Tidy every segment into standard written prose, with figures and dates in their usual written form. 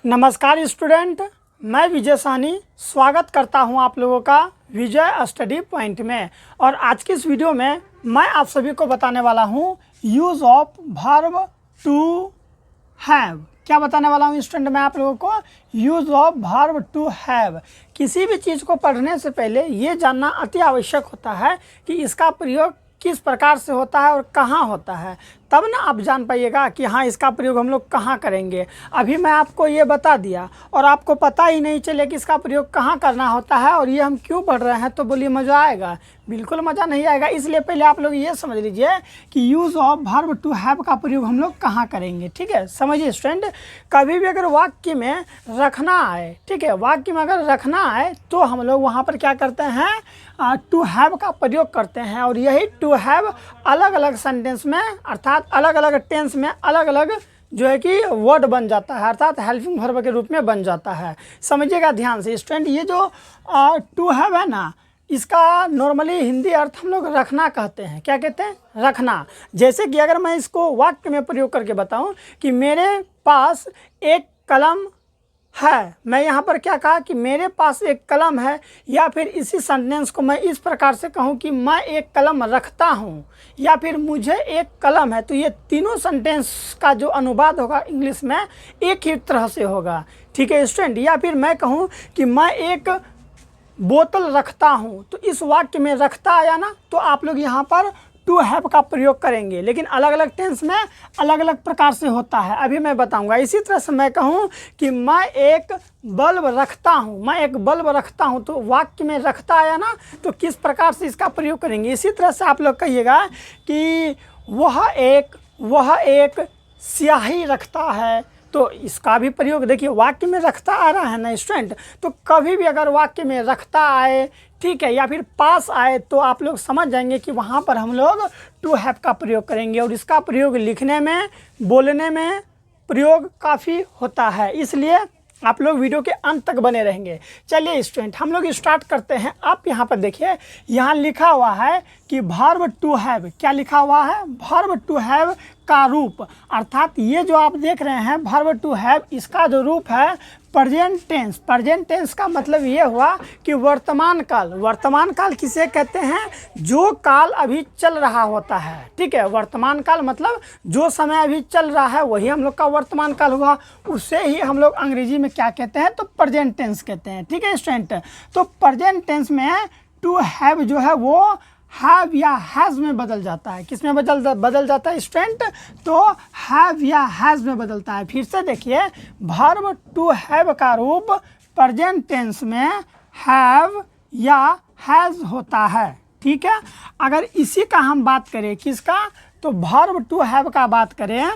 नमस्कार स्टूडेंट, मैं विजय साहनी स्वागत करता हूं आप लोगों का विजय स्टडी पॉइंट में। और आज की इस वीडियो में मैं आप सभी को बताने वाला हूं use of verb to have. क्या बताने वाला हूं स्टूडेंट मैं आप लोगों को? Use of verb to have. किसी भी चीज़ को पढ़ने से पहले ये जानना अति आवश्यक होता है कि इसका प्रयोग किस प्रकार से होता है और कहाँ होता है, तब ना आप जान पाइएगा कि हाँ इसका प्रयोग हम लोग कहाँ करेंगे। अभी मैं आपको ये बता दिया और आपको पता ही नहीं चले कि इसका प्रयोग कहाँ करना होता है और ये हम क्यों पढ़ रहे हैं, तो बोलिए मज़ा आएगा? बिल्कुल मज़ा नहीं आएगा। इसलिए पहले आप लोग ये समझ लीजिए कि use of verb to have का प्रयोग हम लोग कहाँ करेंगे। ठीक है, समझिए स्टूडेंट, कभी भी अगर वाक्य में रखना आए, ठीक है, वाक्य में अगर रखना आए तो हम लोग वहाँ पर क्या करते हैं, टू हैव का प्रयोग करते हैं। और यही टू हैव अलग अलग सेंटेंस में अर्थात अलग अलग टेंस में अलग अलग जो है कि वर्ड बन जाता है, अर्थात हेल्पिंग वर्ब के रूप में बन जाता है। समझिएगा ध्यान से स्टूडेंट, ये जो टू हैव है ना, इसका नॉर्मली हिंदी अर्थ हम लोग रखना कहते हैं। क्या कहते हैं? रखना। जैसे कि अगर मैं इसको वाक्य में प्रयोग करके बताऊं कि मेरे पास एक कलम है, मैं यहाँ पर क्या कहा कि मेरे पास एक कलम है, या फिर इसी सेंटेंस को मैं इस प्रकार से कहूँ कि मैं एक कलम रखता हूँ, या फिर मुझे एक कलम है, तो ये तीनों सेंटेंस का जो अनुवाद होगा इंग्लिश में एक ही तरह से होगा। ठीक है स्टूडेंट, या फिर मैं कहूँ कि मैं एक बोतल रखता हूँ, तो इस वाक्य में रखता आया ना, तो आप लोग यहाँ पर टू हैव का प्रयोग करेंगे, लेकिन अलग अलग टेंस में अलग अलग प्रकार से होता है, अभी मैं बताऊंगा। इसी तरह से मैं कहूँ कि मैं एक बल्ब रखता हूँ, मैं एक बल्ब रखता हूँ, तो वाक्य में रखता आया ना, तो किस प्रकार से इसका प्रयोग करेंगे। इसी तरह से आप लोग कहिएगा कि वह एक स्याही रखता है, तो इसका भी प्रयोग देखिए वाक्य में रखता आ रहा है ना स्टूडेंट। तो कभी भी अगर वाक्य में रखता आए, ठीक है, या फिर पास आए, तो आप लोग समझ जाएंगे कि वहाँ पर हम लोग टू हैव का प्रयोग करेंगे। और इसका प्रयोग लिखने में, बोलने में प्रयोग काफ़ी होता है, इसलिए आप लोग वीडियो के अंत तक बने रहेंगे। चलिए स्टूडेंट, हम लोग स्टार्ट करते हैं। आप यहाँ पर देखिए, यहाँ लिखा हुआ है कि वर्ब टू हैव। क्या लिखा हुआ है? वर्ब टू हैव का रूप, अर्थात ये जो आप देख रहे हैं वर्ब टू हैव, इसका जो रूप है प्रेजेंट टेंस। प्रेजेंट टेंस का मतलब ये हुआ कि वर्तमान काल। वर्तमान काल किसे कहते हैं? जो काल अभी चल रहा होता है। ठीक है, वर्तमान काल मतलब जो समय अभी चल रहा है वही हम लोग का वर्तमान काल हुआ। उससे ही हम लोग अंग्रेजी में क्या कहते हैं, तो प्रेजेंट टेंस कहते हैं। ठीक है स्टूडेंट, तो प्रेजेंट टेंस में टू हैव जो है वो हैव या हैज़ में बदल जाता है। किस में बदल जाता है स्टूडेंट? तो हैव या हैज़ में बदलता है। फिर से देखिए, वर्ब टू हैव का रूप प्रेजेंट टेंस में हैव या हैज़ होता है। ठीक है, अगर इसी का हम बात करें, किसका? तो वर्ब टू हैव का बात करें,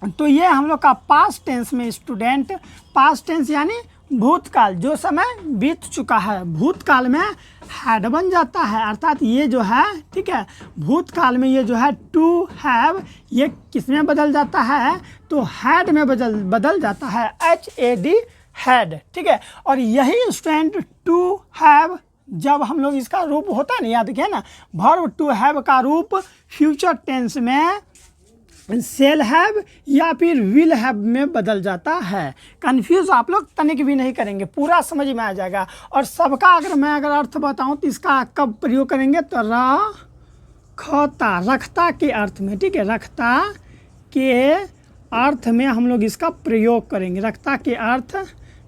तो ये हम लोग का पास्ट टेंस में स्टूडेंट, पास्ट टेंस यानी भूतकाल, जो समय बीत चुका है, भूतकाल में हैड बन जाता है। अर्थात ये जो है, ठीक है, भूतकाल में ये जो है टू हैव, ये किस में बदल जाता है? तो हैड में बदल जाता है, HAD हैड। ठीक है, और यही स्टूडेंट टू हैव जब हम लोग इसका रूप होता है ना, याद रखिए ना, वर्ब टू हैव का रूप फ्यूचर टेंस में सेल हैव या फिर विल हैव में बदल जाता है। कंफ्यूज आप लोग तनिक भी नहीं करेंगे, पूरा समझ में आ जाएगा। और सबका अगर अर्थ बताऊं तो इसका कब प्रयोग करेंगे, तो रखता, रखता के अर्थ में। ठीक है, रखता के अर्थ में हम लोग इसका प्रयोग करेंगे, रखता के अर्थ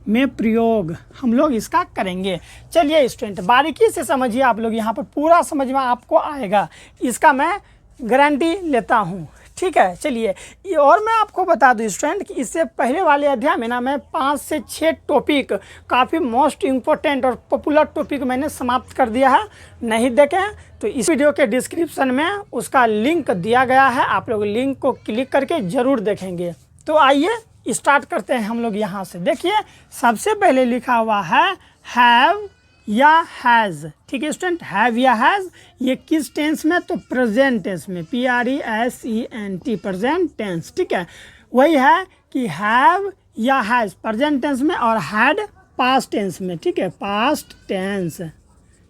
में प्रयोग हम लोग इसका करेंगे। चलिए स्टूडेंट, बारीकी से समझिए, आप लोग यहाँ पर पूरा समझ में आपको आएगा, इसका मैं गारंटी लेता हूँ। ठीक है, चलिए, और मैं आपको बता दूं स्टूडेंट कि इससे पहले वाले अध्याय में ना मैं 5 से 6 टॉपिक, काफ़ी मोस्ट इम्पोर्टेंट और पॉपुलर टॉपिक मैंने समाप्त कर दिया है। नहीं देखें तो इस वीडियो के डिस्क्रिप्शन में उसका लिंक दिया गया है, आप लोग लिंक को क्लिक करके ज़रूर देखेंगे। तो आइए स्टार्ट करते हैं हम लोग यहाँ से। देखिए, सबसे पहले लिखा हुआ है हैव या हैज़। ठीक है स्टूडेंट, हैव या हैज़ ये किस टेंस में? तो प्रेजेंट टेंस में, PRESENT, प्रेजेंट टेंस। ठीक है, वही है कि हैव या हैज़ प्रेजेंट टेंस में और हैड पास्ट टेंस में। ठीक है, पास्ट टेंस।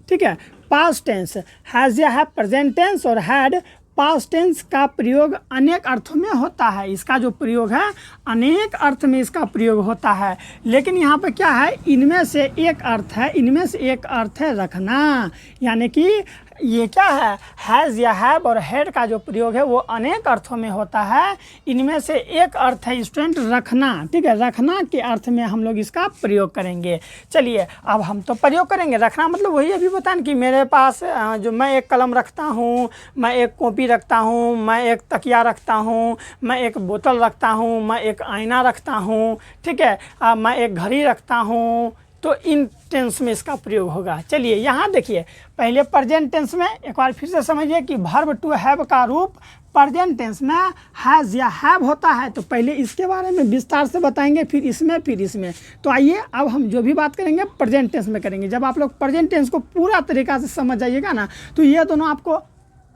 ठीक है, पास्ट टेंस, हैज़ या हैव प्रेजेंट टेंस और हैड पास्ट टेंस का प्रयोग अनेक अर्थों में होता है। इसका जो प्रयोग है अनेक अर्थ में इसका प्रयोग होता है। लेकिन यहाँ पर क्या है, इनमें से एक अर्थ है, इनमें से एक अर्थ है रखना। यानी कि ये क्या है, हैज़ या हैव और हैड का जो प्रयोग है वो अनेक अर्थों में होता है। इनमें से एक अर्थ है स्टूडेंट रखना। ठीक है, रखना के अर्थ में हम लोग इसका प्रयोग करेंगे। चलिए अब हम तो प्रयोग करेंगे। रखना मतलब वही अभी बताएं कि मेरे पास जो मैं एक कलम रखता हूँ, मैं एक कॉपी रखता हूँ, मैं एक तकिया रखता हूँ, मैं एक बोतल रखता हूँ, मैं एक आईना रखता हूँ। ठीक है, मैं एक घड़ी रखता हूँ। तो इन टेंस में इसका प्रयोग होगा। चलिए यहाँ देखिए, पहले प्रेजेंट टेंस में एक बार फिर से समझिए कि वर्ब टू हैव का रूप प्रेजेंट टेंस में हैज़ या हैव होता है। तो पहले इसके बारे में विस्तार से बताएंगे, फिर इसमें। तो आइए अब हम जो भी बात करेंगे प्रेजेंट टेंस में करेंगे। जब आप लोग प्रेजेंट टेंस को पूरा तरीका से समझ जाइएगा ना, तो ये दोनों आपको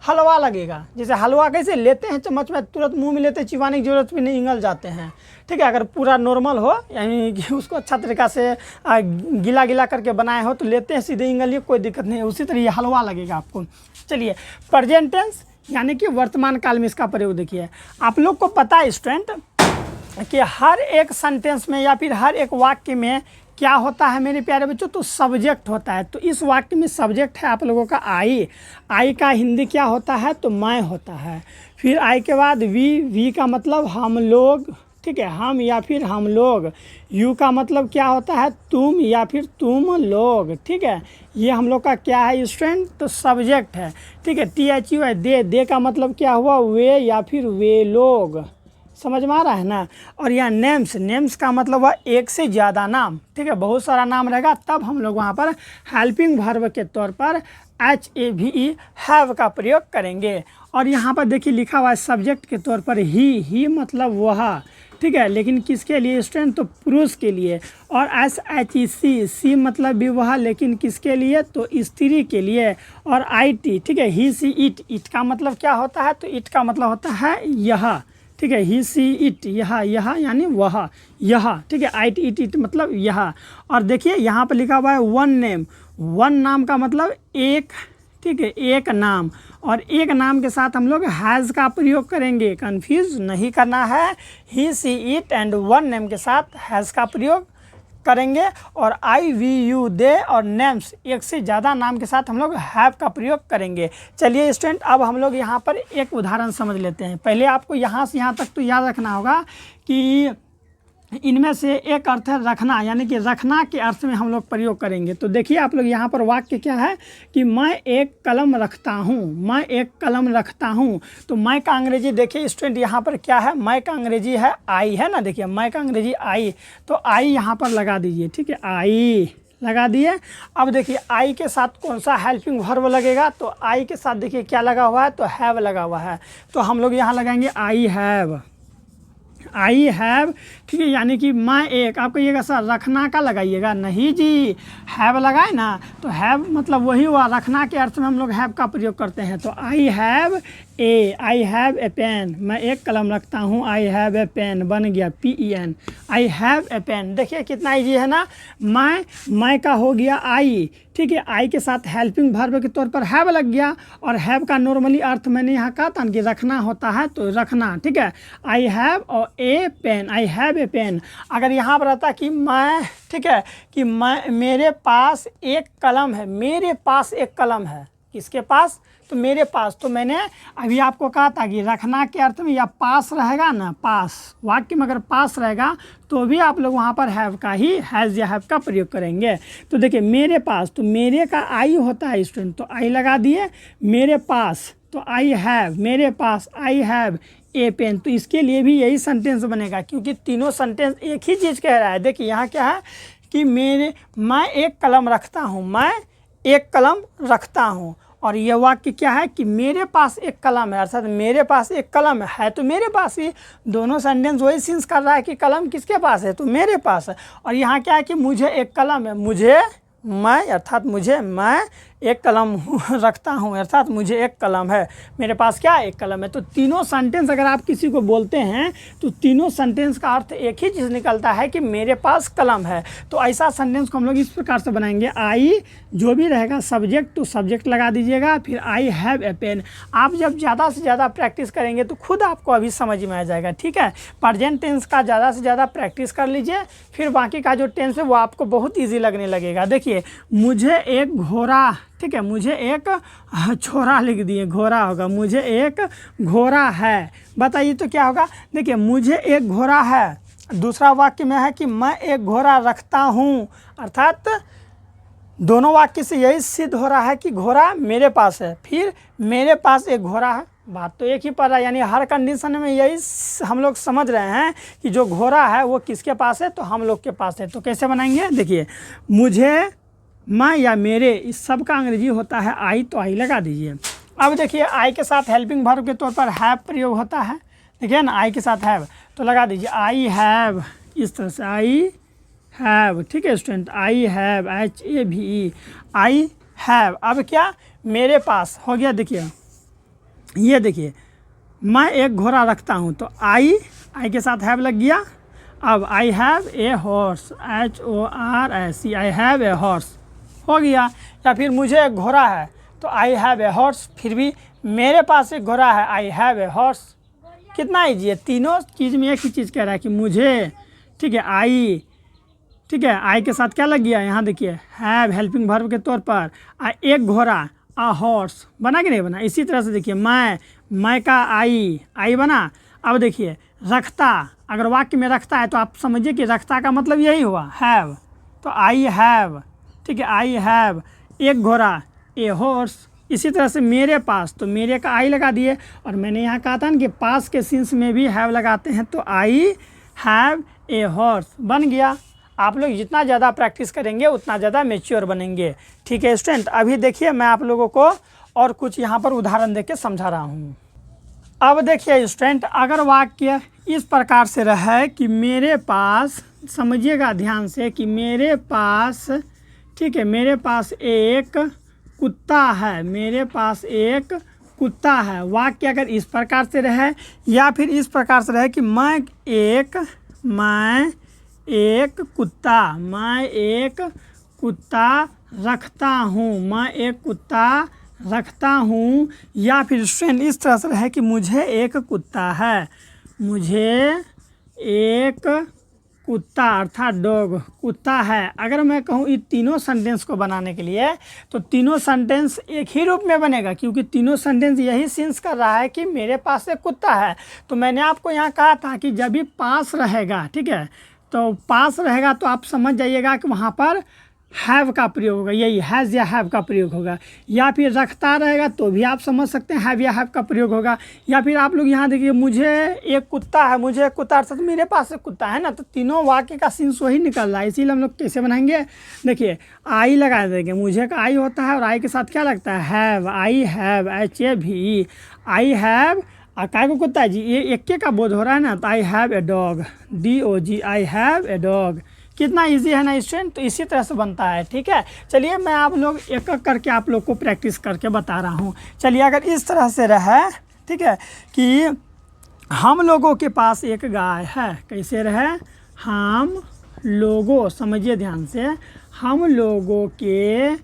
हलवा लगेगा। जैसे हलवा कैसे लेते हैं चम्मच में, तुरंत मुंह में लेते हैं, चिबाने की जरूरत भी नहीं, इंगल जाते हैं। ठीक है, अगर पूरा नॉर्मल हो यानी कि उसको अच्छा तरीका से गीला गीला करके बनाए हो तो लेते हैं सीधे इंगलिए, कोई दिक्कत नहीं है। उसी तरह ये हलवा लगेगा आपको। चलिए प्रेजेंट टेंस यानी कि वर्तमान काल में इसका प्रयोग देखिए। आप लोग को पता है स्टूडेंट कि हर एक सेंटेंस में या फिर हर एक वाक्य में क्या होता है मेरे प्यारे बच्चों, तो सब्जेक्ट होता है। तो इस वाक्य में सब्जेक्ट है आप लोगों का आई का हिंदी क्या होता है, तो मैं होता है। फिर आई के बाद वी का मतलब हम लोग। ठीक है, हम या फिर हम लोग। यू का मतलब क्या होता है, तुम या फिर तुम लोग। ठीक है, ये हम लोग का क्या है स्टूडेंट, तो सब्जेक्ट है। ठीक है, THU है दे का मतलब क्या हुआ, वे या फिर वे लोग। समझ में आ रहा है ना। और यह नेम्स का मतलब हुआ एक से ज़्यादा नाम। ठीक है, बहुत सारा नाम रहेगा तब हम लोग वहाँ पर हेल्पिंग वर्ब के तौर पर HAVE हैव का प्रयोग करेंगे। और यहाँ पर देखिए लिखा हुआ है सब्जेक्ट के तौर पर ही मतलब वह। ठीक है, लेकिन किसके लिए स्टूडेंट, तो पुरुष के लिए। और SHEC सी मतलब भी वह, लेकिन किसके लिए, तो स्त्री के लिए। और IT ठीक है, ही सी इट का मतलब क्या होता है, तो इट का मतलब होता है यह। ठीक है, ही सी इट यह यानी वह यह। ठीक है, इट मतलब यह। और देखिए यहाँ पर लिखा हुआ है वन नाम का मतलब एक। ठीक है, एक नाम। और एक नाम के साथ हम लोग हैज़ का प्रयोग करेंगे, कंफ्यूज नहीं करना है। He she it and one name के साथ हैज़ का प्रयोग करेंगे। और IVU दे और नेम्स एक से ज़्यादा नाम के साथ हम लोग हैव का प्रयोग करेंगे। चलिए स्टूडेंट अब हम लोग यहाँ पर एक उदाहरण समझ लेते हैं। पहले आपको यहाँ से यहाँ तक तो याद रखना होगा कि इनमें से एक अर्थ है रखना, यानी कि रखना के अर्थ में हम लोग प्रयोग करेंगे। तो देखिए आप लोग यहाँ पर वाक्य क्या है कि मैं एक कलम रखता हूँ, मैं एक कलम रखता हूँ। तो मैं का अंग्रेजी देखिए स्टूडेंट यहाँ पर क्या है, मैं का अंग्रेजी है आई, है ना। देखिए मैं का अंग्रेजी आई, तो आई यहाँ पर लगा दीजिए। ठीक है, आई लगा दिए। अब देखिए आई के साथ कौन सा हेल्पिंग वर्ब लगेगा, तो आई के साथ देखिए क्या लगा हुआ है, तो हैव लगा हुआ है। तो हम लोग यहाँ लगाएंगे आई हैव। ठीक है, यानी कि मैं एक, आप कहिएगा सर रखना का लगाइएगा, नहीं जी हैव लगाए ना, तो हैव मतलब वही हुआ, रखना के अर्थ में हम लोग हैव का प्रयोग करते हैं। तो आई हैव ए पेन, मैं एक कलम रखता हूँ, आई हैव ए पेन बन गया PEN, I have a pen. देखिए कितना ईजी है ना। मैं का हो गया आई। ठीक है, आई के साथ हेल्पिंग वर्ब के तौर पर हैव लग गया। और हैव का नॉर्मली अर्थ मैंने यहाँ कहा था कि रखना होता है, तो रखना। ठीक है, आई हैव और a pen, I have a pen. अगर यहाँ पर रहता कि मैं, ठीक है, कि मैं मेरे पास एक कलम है, मेरे पास एक कलम है, किसके पास, तो मेरे पास। तो मैंने अभी आपको कहा था कि रखना के अर्थ में या पास रहेगा ना, पास वाक्य में अगर पास रहेगा तो भी आप लोग वहाँ पर हैव का ही हैज़ या हैव का प्रयोग करेंगे। तो देखिए मेरे पास, तो मेरे का आई होता है स्टूडेंट, तो आई लगा दिए। मेरे पास, तो आई हैव, मेरे पास आई हैव ए पेन। तो इसके लिए भी यही सेंटेंस बनेगा, क्योंकि तीनों सेंटेंस एक ही चीज़ कह रहा है। देखिए यहाँ क्या है कि मैं एक कलम रखता हूँ, मैं एक कलम रखता हूँ। और यह वाक्य क्या है कि मेरे पास एक कलम है, अर्थात मेरे पास एक कलम है, तो मेरे पास ही। दोनों सेंटेंस वही सेंस कर रहा है कि कलम किसके पास है, तो मेरे पास है। और यहाँ क्या है कि मुझे एक कलम है, मैं अर्थात मुझे, मैं एक कलम रखता हूँ अर्थात मुझे एक कलम है, मेरे पास क्या एक कलम है। तो तीनों सेंटेंस अगर आप किसी को बोलते हैं तो तीनों सेंटेंस का अर्थ एक ही चीज़ निकलता है कि मेरे पास कलम है। तो ऐसा सेंटेंस को हम लोग इस प्रकार से बनाएंगे, आई जो भी रहेगा सब्जेक्ट तो सब्जेक्ट लगा दीजिएगा, फिर आई हैव ए पेन। आप जब ज़्यादा से ज़्यादा प्रैक्टिस करेंगे तो खुद आपको अभी समझ में आ जाएगा, ठीक है। प्रेजेंट टेंस का ज़्यादा से ज़्यादा प्रैक्टिस कर लीजिए, फिर बाकी का जो टेंस है वो आपको बहुत ईजी लगने लगेगा। देखिए, मुझे एक घोड़ा, ठीक है, मुझे एक छोरा लिख दिए, घोड़ा होगा, मुझे एक घोड़ा है। बताइए तो क्या होगा। देखिए, मुझे एक घोड़ा है, दूसरा वाक्य में है कि मैं एक घोड़ा रखता हूँ, अर्थात दोनों वाक्य से यही सिद्ध हो रहा है कि घोड़ा मेरे पास है, फिर मेरे पास एक घोड़ा है, बात तो एक ही पड़ रहा है। यानी हर कंडीशन में यही हम लोग समझ रहे हैं कि जो घोड़ा है वो किसके पास है, तो हम लोग के पास है। तो कैसे बनाएंगे, देखिए, मुझे, मैं या मेरे, इस सब का अंग्रेजी होता है आई, तो आई लगा दीजिए। अब देखिए, आई के साथ हेल्पिंग वर्ब के तौर पर हैव प्रयोग होता है, देखिए ना, आई के साथ हैव, तो लगा दीजिए आई हैव, इस तरह से आई हैव, ठीक है student, I have, HAVE, I have. अब क्या, मेरे पास हो गया। देखिए, ये देखिए, मैं एक घोड़ा रखता हूँ, तो आई के साथ हैव लग गया। अब आई have a horse, HORSE, I have a horse हो गया। या फिर मुझे एक घोड़ा है तो आई हैव ए हॉर्स, फिर भी मेरे पास एक घोड़ा है, आई हैव ए हॉर्स। कितना ईजी है, तीनों चीज़ में एक ही चीज़ कह रहा है कि मुझे, ठीक है, आई, ठीक है, आई के साथ क्या लग गया, यहाँ देखिए हैव हेल्पिंग वर्ब के तौर पर, एक घोड़ा, आ हॉर्स, बना कि नहीं बना। इसी तरह से देखिए, मैं का आई बना। अब देखिए, रखता, अगर वाक्य में रखता है तो आप समझिए कि रखता का मतलब यही हुआ हैव, तो आई हैव, ठीक है, आई हैव एक घोड़ा, ए हॉर्स। इसी तरह से मेरे पास, तो मेरे का आई लगा दिए, और मैंने यहाँ कहा था ना कि पास के सेंस में भी हैव लगाते हैं, तो आई हैव ए हॉर्स बन गया। आप लोग जितना ज़्यादा प्रैक्टिस करेंगे उतना ज़्यादा मैच्योर बनेंगे, ठीक है स्टूडेंट। अभी देखिए, मैं आप लोगों को और कुछ यहाँ पर उदाहरण देके समझा रहा हूँ। अब देखिए स्टूडेंट, अगर वाक्य इस प्रकार से रहे कि मेरे पास, समझिएगा ध्यान से, कि मेरे पास, ठीक है, मेरे पास एक कुत्ता है, मेरे पास एक कुत्ता है। वाक्य अगर इस प्रकार से रहे, या फिर इस प्रकार से रहे कि मैं एक कुत्ता रखता हूँ, मैं एक कुत्ता रखता हूँ। या फिर स्टूडेंट इस तरह से रहे कि मुझे एक कुत्ता है, मुझे एक कुत्ता अर्थात डॉग, कुत्ता है। अगर मैं कहूँ इन तीनों सेंटेंस को बनाने के लिए, तो तीनों सेंटेंस एक ही रूप में बनेगा, क्योंकि तीनों सेंटेंस यही सेंस कर रहा है कि मेरे पास एक कुत्ता है। तो मैंने आपको यहाँ कहा था कि जब भी पास रहेगा, ठीक है, तो पास रहेगा तो आप समझ जाइएगा कि वहाँ पर हैव का प्रयोग होगा, यही हैज़ या हैव का प्रयोग होगा। या फिर रखता रहेगा तो भी आप समझ सकते हैं हैव या हैव का प्रयोग होगा। या फिर आप लोग यहाँ देखिए, मुझे एक कुत्ता है, मुझे एक कुत्ता अर्थात मेरे पास एक कुत्ता है ना, तो तीनों वाक्य का सेंस वही निकल रहा है। इसीलिए हम लोग कैसे बनाएंगे, देखिए, आई लगा देंगे, मुझे का आई होता है, और आई के साथ क्या लगता है have, I have, HAVE, I have. काय को कुत्ता है जी, ये एक का बोध हो रहा है ना, तो I have a dog, DOG, I have a dog. कितना इजी है ना स्टूडेंट। तो इसी तरह से बनता है, ठीक है। चलिए, मैं आप लोग एक एक करके आप लोग को प्रैक्टिस करके बता रहा हूँ। चलिए, अगर इस तरह से रहे, ठीक है, कि हम लोगों के पास एक गाय है, कैसे रहे, हम लोगों, समझिए ध्यान से, हम लोगों के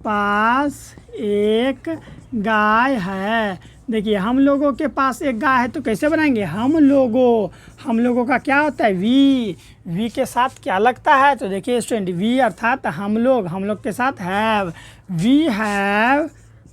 पास एक गाय है। देखिए, हम लोगों के पास एक गाय है, तो कैसे बनाएंगे, हम लोगों का क्या होता है, वी के साथ क्या लगता है, तो देखिए स्टूडेंट, वी अर्थात हम लोग के साथ हैव, वी हैव,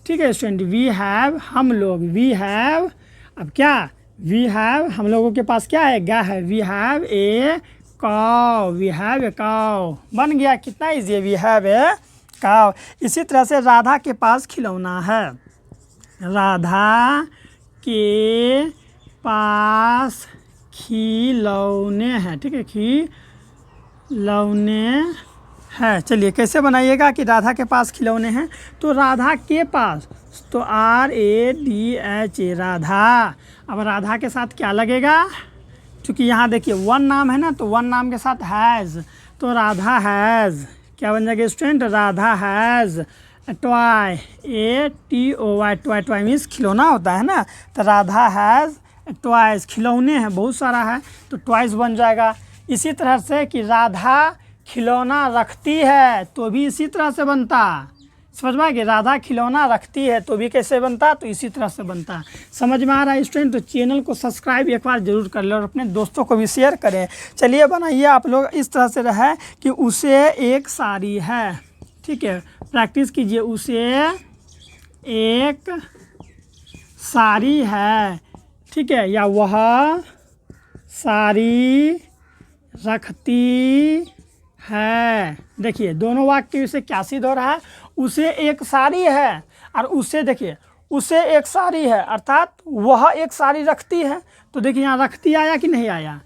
ठीक है स्टूडेंट, वी हैव, हम लोग, वी हैव। अब क्या, वी हैव, हम लोगों के पास क्या है, गाय है, वी हैव ए काव, वी हैव ए काव बन गया। कितना ईजी है, वी हैव ए काव। इसी तरह से राधा के पास खिलौना है, राधा के पास खिलौने हैं, ठीक है, खिलौने हैं। चलिए, कैसे बनाइएगा कि राधा के पास खिलौने हैं, तो राधा के पास, तो RADHA, राधा। अब राधा के साथ क्या लगेगा, क्योंकि यहाँ देखिए वन नाम है ना, तो वन नाम के साथ हैज़, तो राधा हैज़ क्या बन जाएगा student? Radha has toy, ATOY, toy toy means खिलौना होता है ना, तो राधा हैज़ टॉयज़, खिलौने हैं बहुत सारा है तो टॉयज़ बन जाएगा। इसी तरह से कि राधा खिलौना रखती है तो भी इसी तरह से बनता, समझ में आ गया? राधा खिलौना रखती है तो भी कैसे बनता? तो इसी तरह से बनता। समझ में आ रहा है स्टूडेंट? तो चैनल को सब्सक्राइब एक बार जरूर कर लें और अपने दोस्तों को भी शेयर करें। चलिए बनाइए आप लोग। इस तरह से रहा कि उसे एक साड़ी है, ठीक है, प्रैक्टिस कीजिए। उसे एक साड़ी है, ठीक है, या वह साड़ी रखती है। देखिए दोनों वाक्य से क्या सिद्ध हो रहा है? उसे एक साड़ी है और उसे, देखिए उसे एक साड़ी है अर्थात वह एक साड़ी रखती है। तो देखिए यहाँ रखती आया कि नहीं आया?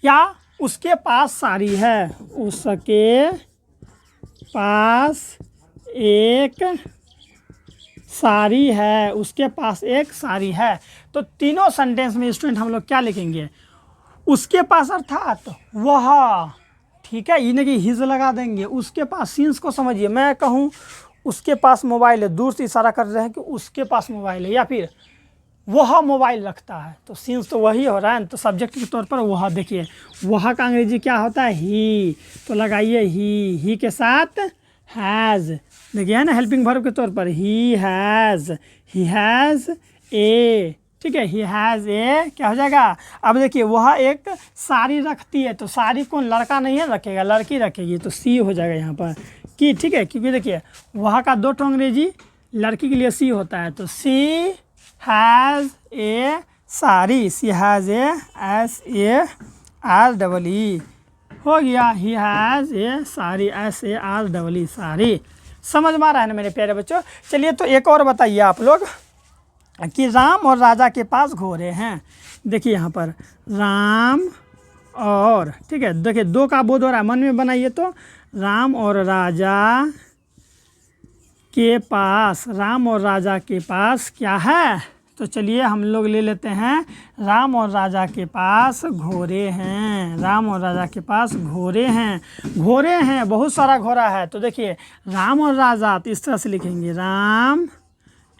या उसके पास साड़ी है, उसके पास एक साड़ी है, उसके पास एक साड़ी है। तो तीनों सेंटेंस में स्टूडेंट हम लोग क्या लिखेंगे? उसके पास अर्थात वह, ठीक है, इन्हें कि हिज लगा देंगे। उसके पास, सीन्स को समझिए। मैं कहूँ उसके पास मोबाइल है, दूर से इशारा कर रहे हैं कि उसके पास मोबाइल है, या फिर वह मोबाइल रखता है, तो सीन्स तो वही हो रहा है। तो सब्जेक्ट के तौर पर वह, देखिए वह का अंग्रेजी क्या होता है? ही, तो लगाइए ही के साथ हैज़, देखिए है ना, हेल्पिंग वर्ब के तौर पर ही हैज़ ए, ठीक है, ही हैज़ ए क्या हो जाएगा? अब देखिए वह एक साड़ी रखती है, तो साड़ी कौन? लड़का नहीं है रखेगा, लड़की रखेगी, तो सी हो जाएगा यहाँ पर कि, ठीक है, क्योंकि देखिए वह का दो ठो अंग्रेजी, लड़की के लिए सी होता है। तो सी has a sari, C has a SAREE हो गया, he has a sari, SAREE sari. समझ में आ रहा है ना मेरे प्यारे बच्चों? चलिए तो एक और बताइए आप लोग कि राम और राजा के पास घोड़े हैं। देखिए यहाँ पर राम और, ठीक है, देखिए दो का बोध हो रहा है, मन में बनाइए। तो राम और राजा के पास, राम और राजा के पास क्या है? तो चलिए हम लोग ले लेते हैं, राम और राजा के पास घोड़े हैं। राम और राजा के पास घोड़े हैं, घोड़े हैं, बहुत सारा घोड़ा है। तो देखिए राम और राजा, तो इस तरह से लिखेंगे, Ram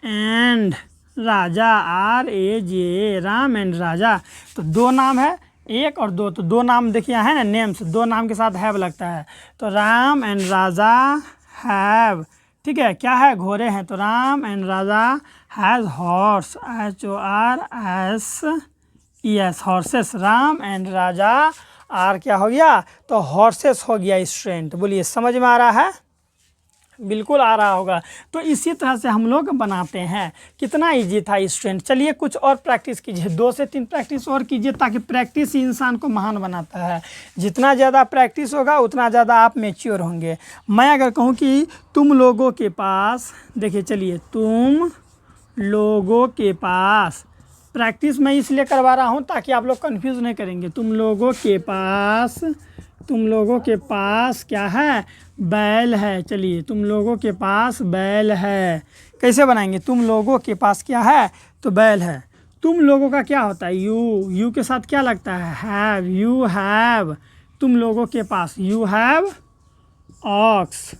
and Raja, RAJA, Ram and Raja. तो दो नाम है, एक और दो, तो दो नाम देखिए है ना, नेम्स, दो नाम के साथ हैव लगता है। तो राम एंड राजा हैव, ठीक है, क्या है? घोड़े हैं। तो Ram and Raja has horse, HORSES, horses. Ram and Raja are क्या हो गया? तो हॉर्सेस हो गया स्टूडेंट। बोलिए समझ में आ रहा है? बिल्कुल आ रहा होगा। तो इसी तरह से हम लोग बनाते हैं। कितना इजी था स्टूडेंट? चलिए कुछ और प्रैक्टिस कीजिए, 2 से 3 प्रैक्टिस और कीजिए, ताकि प्रैक्टिस ही इंसान को महान बनाता है। जितना ज़्यादा प्रैक्टिस होगा उतना ज़्यादा आप मैच्योर होंगे। मैं अगर कहूँ कि तुम लोगों के पास, देखिए चलिए, तुम लोगों के पास, प्रैक्टिस मैं इसलिए करवा रहा हूँ ताकि आप लोग कंफ्यूज नहीं करेंगे। तुम लोगों के पास क्या है? बैल है। चलिए तुम लोगों के पास बैल है, कैसे बनाएंगे? तुम लोगों के पास क्या है? तो बैल है। तुम लोगों का क्या होता है? यू के साथ क्या लगता है? Have, you have. तुम लोगों के पास यू हैव ऑक्स,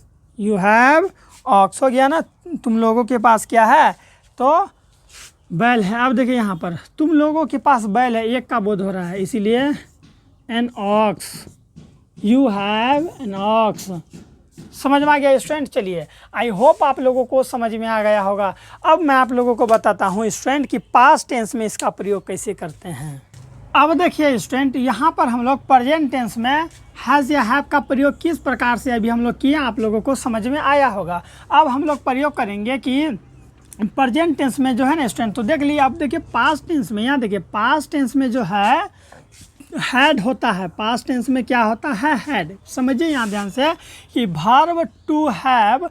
हो गया ना। तुम लोगों के पास क्या है? तो बैल है। अब देखिए यहाँ पर तुम लोगों के पास बैल है, एक का बोध हो रहा है, इसीलिए an ox, you have an ox. समझ में आ गया स्टूडेंट? चलिए आई होप आप लोगों को समझ में आ गया होगा। अब मैं आप लोगों को बताता हूँ स्टूडेंट कि पास्ट टेंस में इसका प्रयोग कैसे करते हैं। अब देखिए स्टूडेंट, यहाँ पर हम लोग प्रेजेंट टेंस में हैज़ या हैव का प्रयोग किस प्रकार से अभी हम लोग किए, आप लोगों को समझ में आया होगा। अब हम लोग प्रयोग करेंगे कि प्रेजेंट टेंस में जो है ना स्टूडेंट, तो देख लिए। अब देखिए पास्ट टेंस में, यहाँ देखिए पास्ट टेंस में जो है हैड होता है। पास्ट टेंस में क्या होता है? हैड। समझिए यहाँ ध्यान से कि वर्ब टू हैव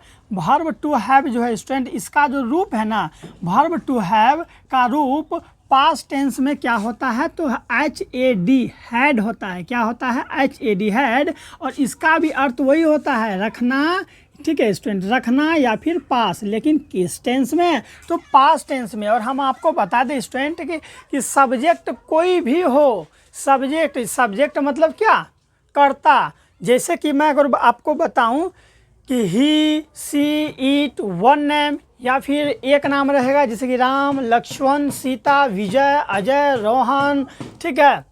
जो है स्टूडेंट, इसका जो रूप है ना, वर्ब टू हैव का रूप पास्ट टेंस में क्या होता है? तो HAD, हैड होता है। क्या होता है? HAD, had. और इसका भी अर्थ वही होता है, रखना। ठीक है स्टूडेंट, रखना या फिर पास, लेकिन किस टेंस में? तो पास्ट टेंस में। और हम आपको बता दें स्टूडेंट कि सब्जेक्ट कोई भी हो, सब्जेक्ट मतलब क्या? कर्ता। जैसे कि मैं अगर आपको बताऊं कि ही सी इट वन नेम, या फिर एक नाम रहेगा जैसे कि राम, लक्ष्मण, सीता, विजय, अजय, रोहन, ठीक है,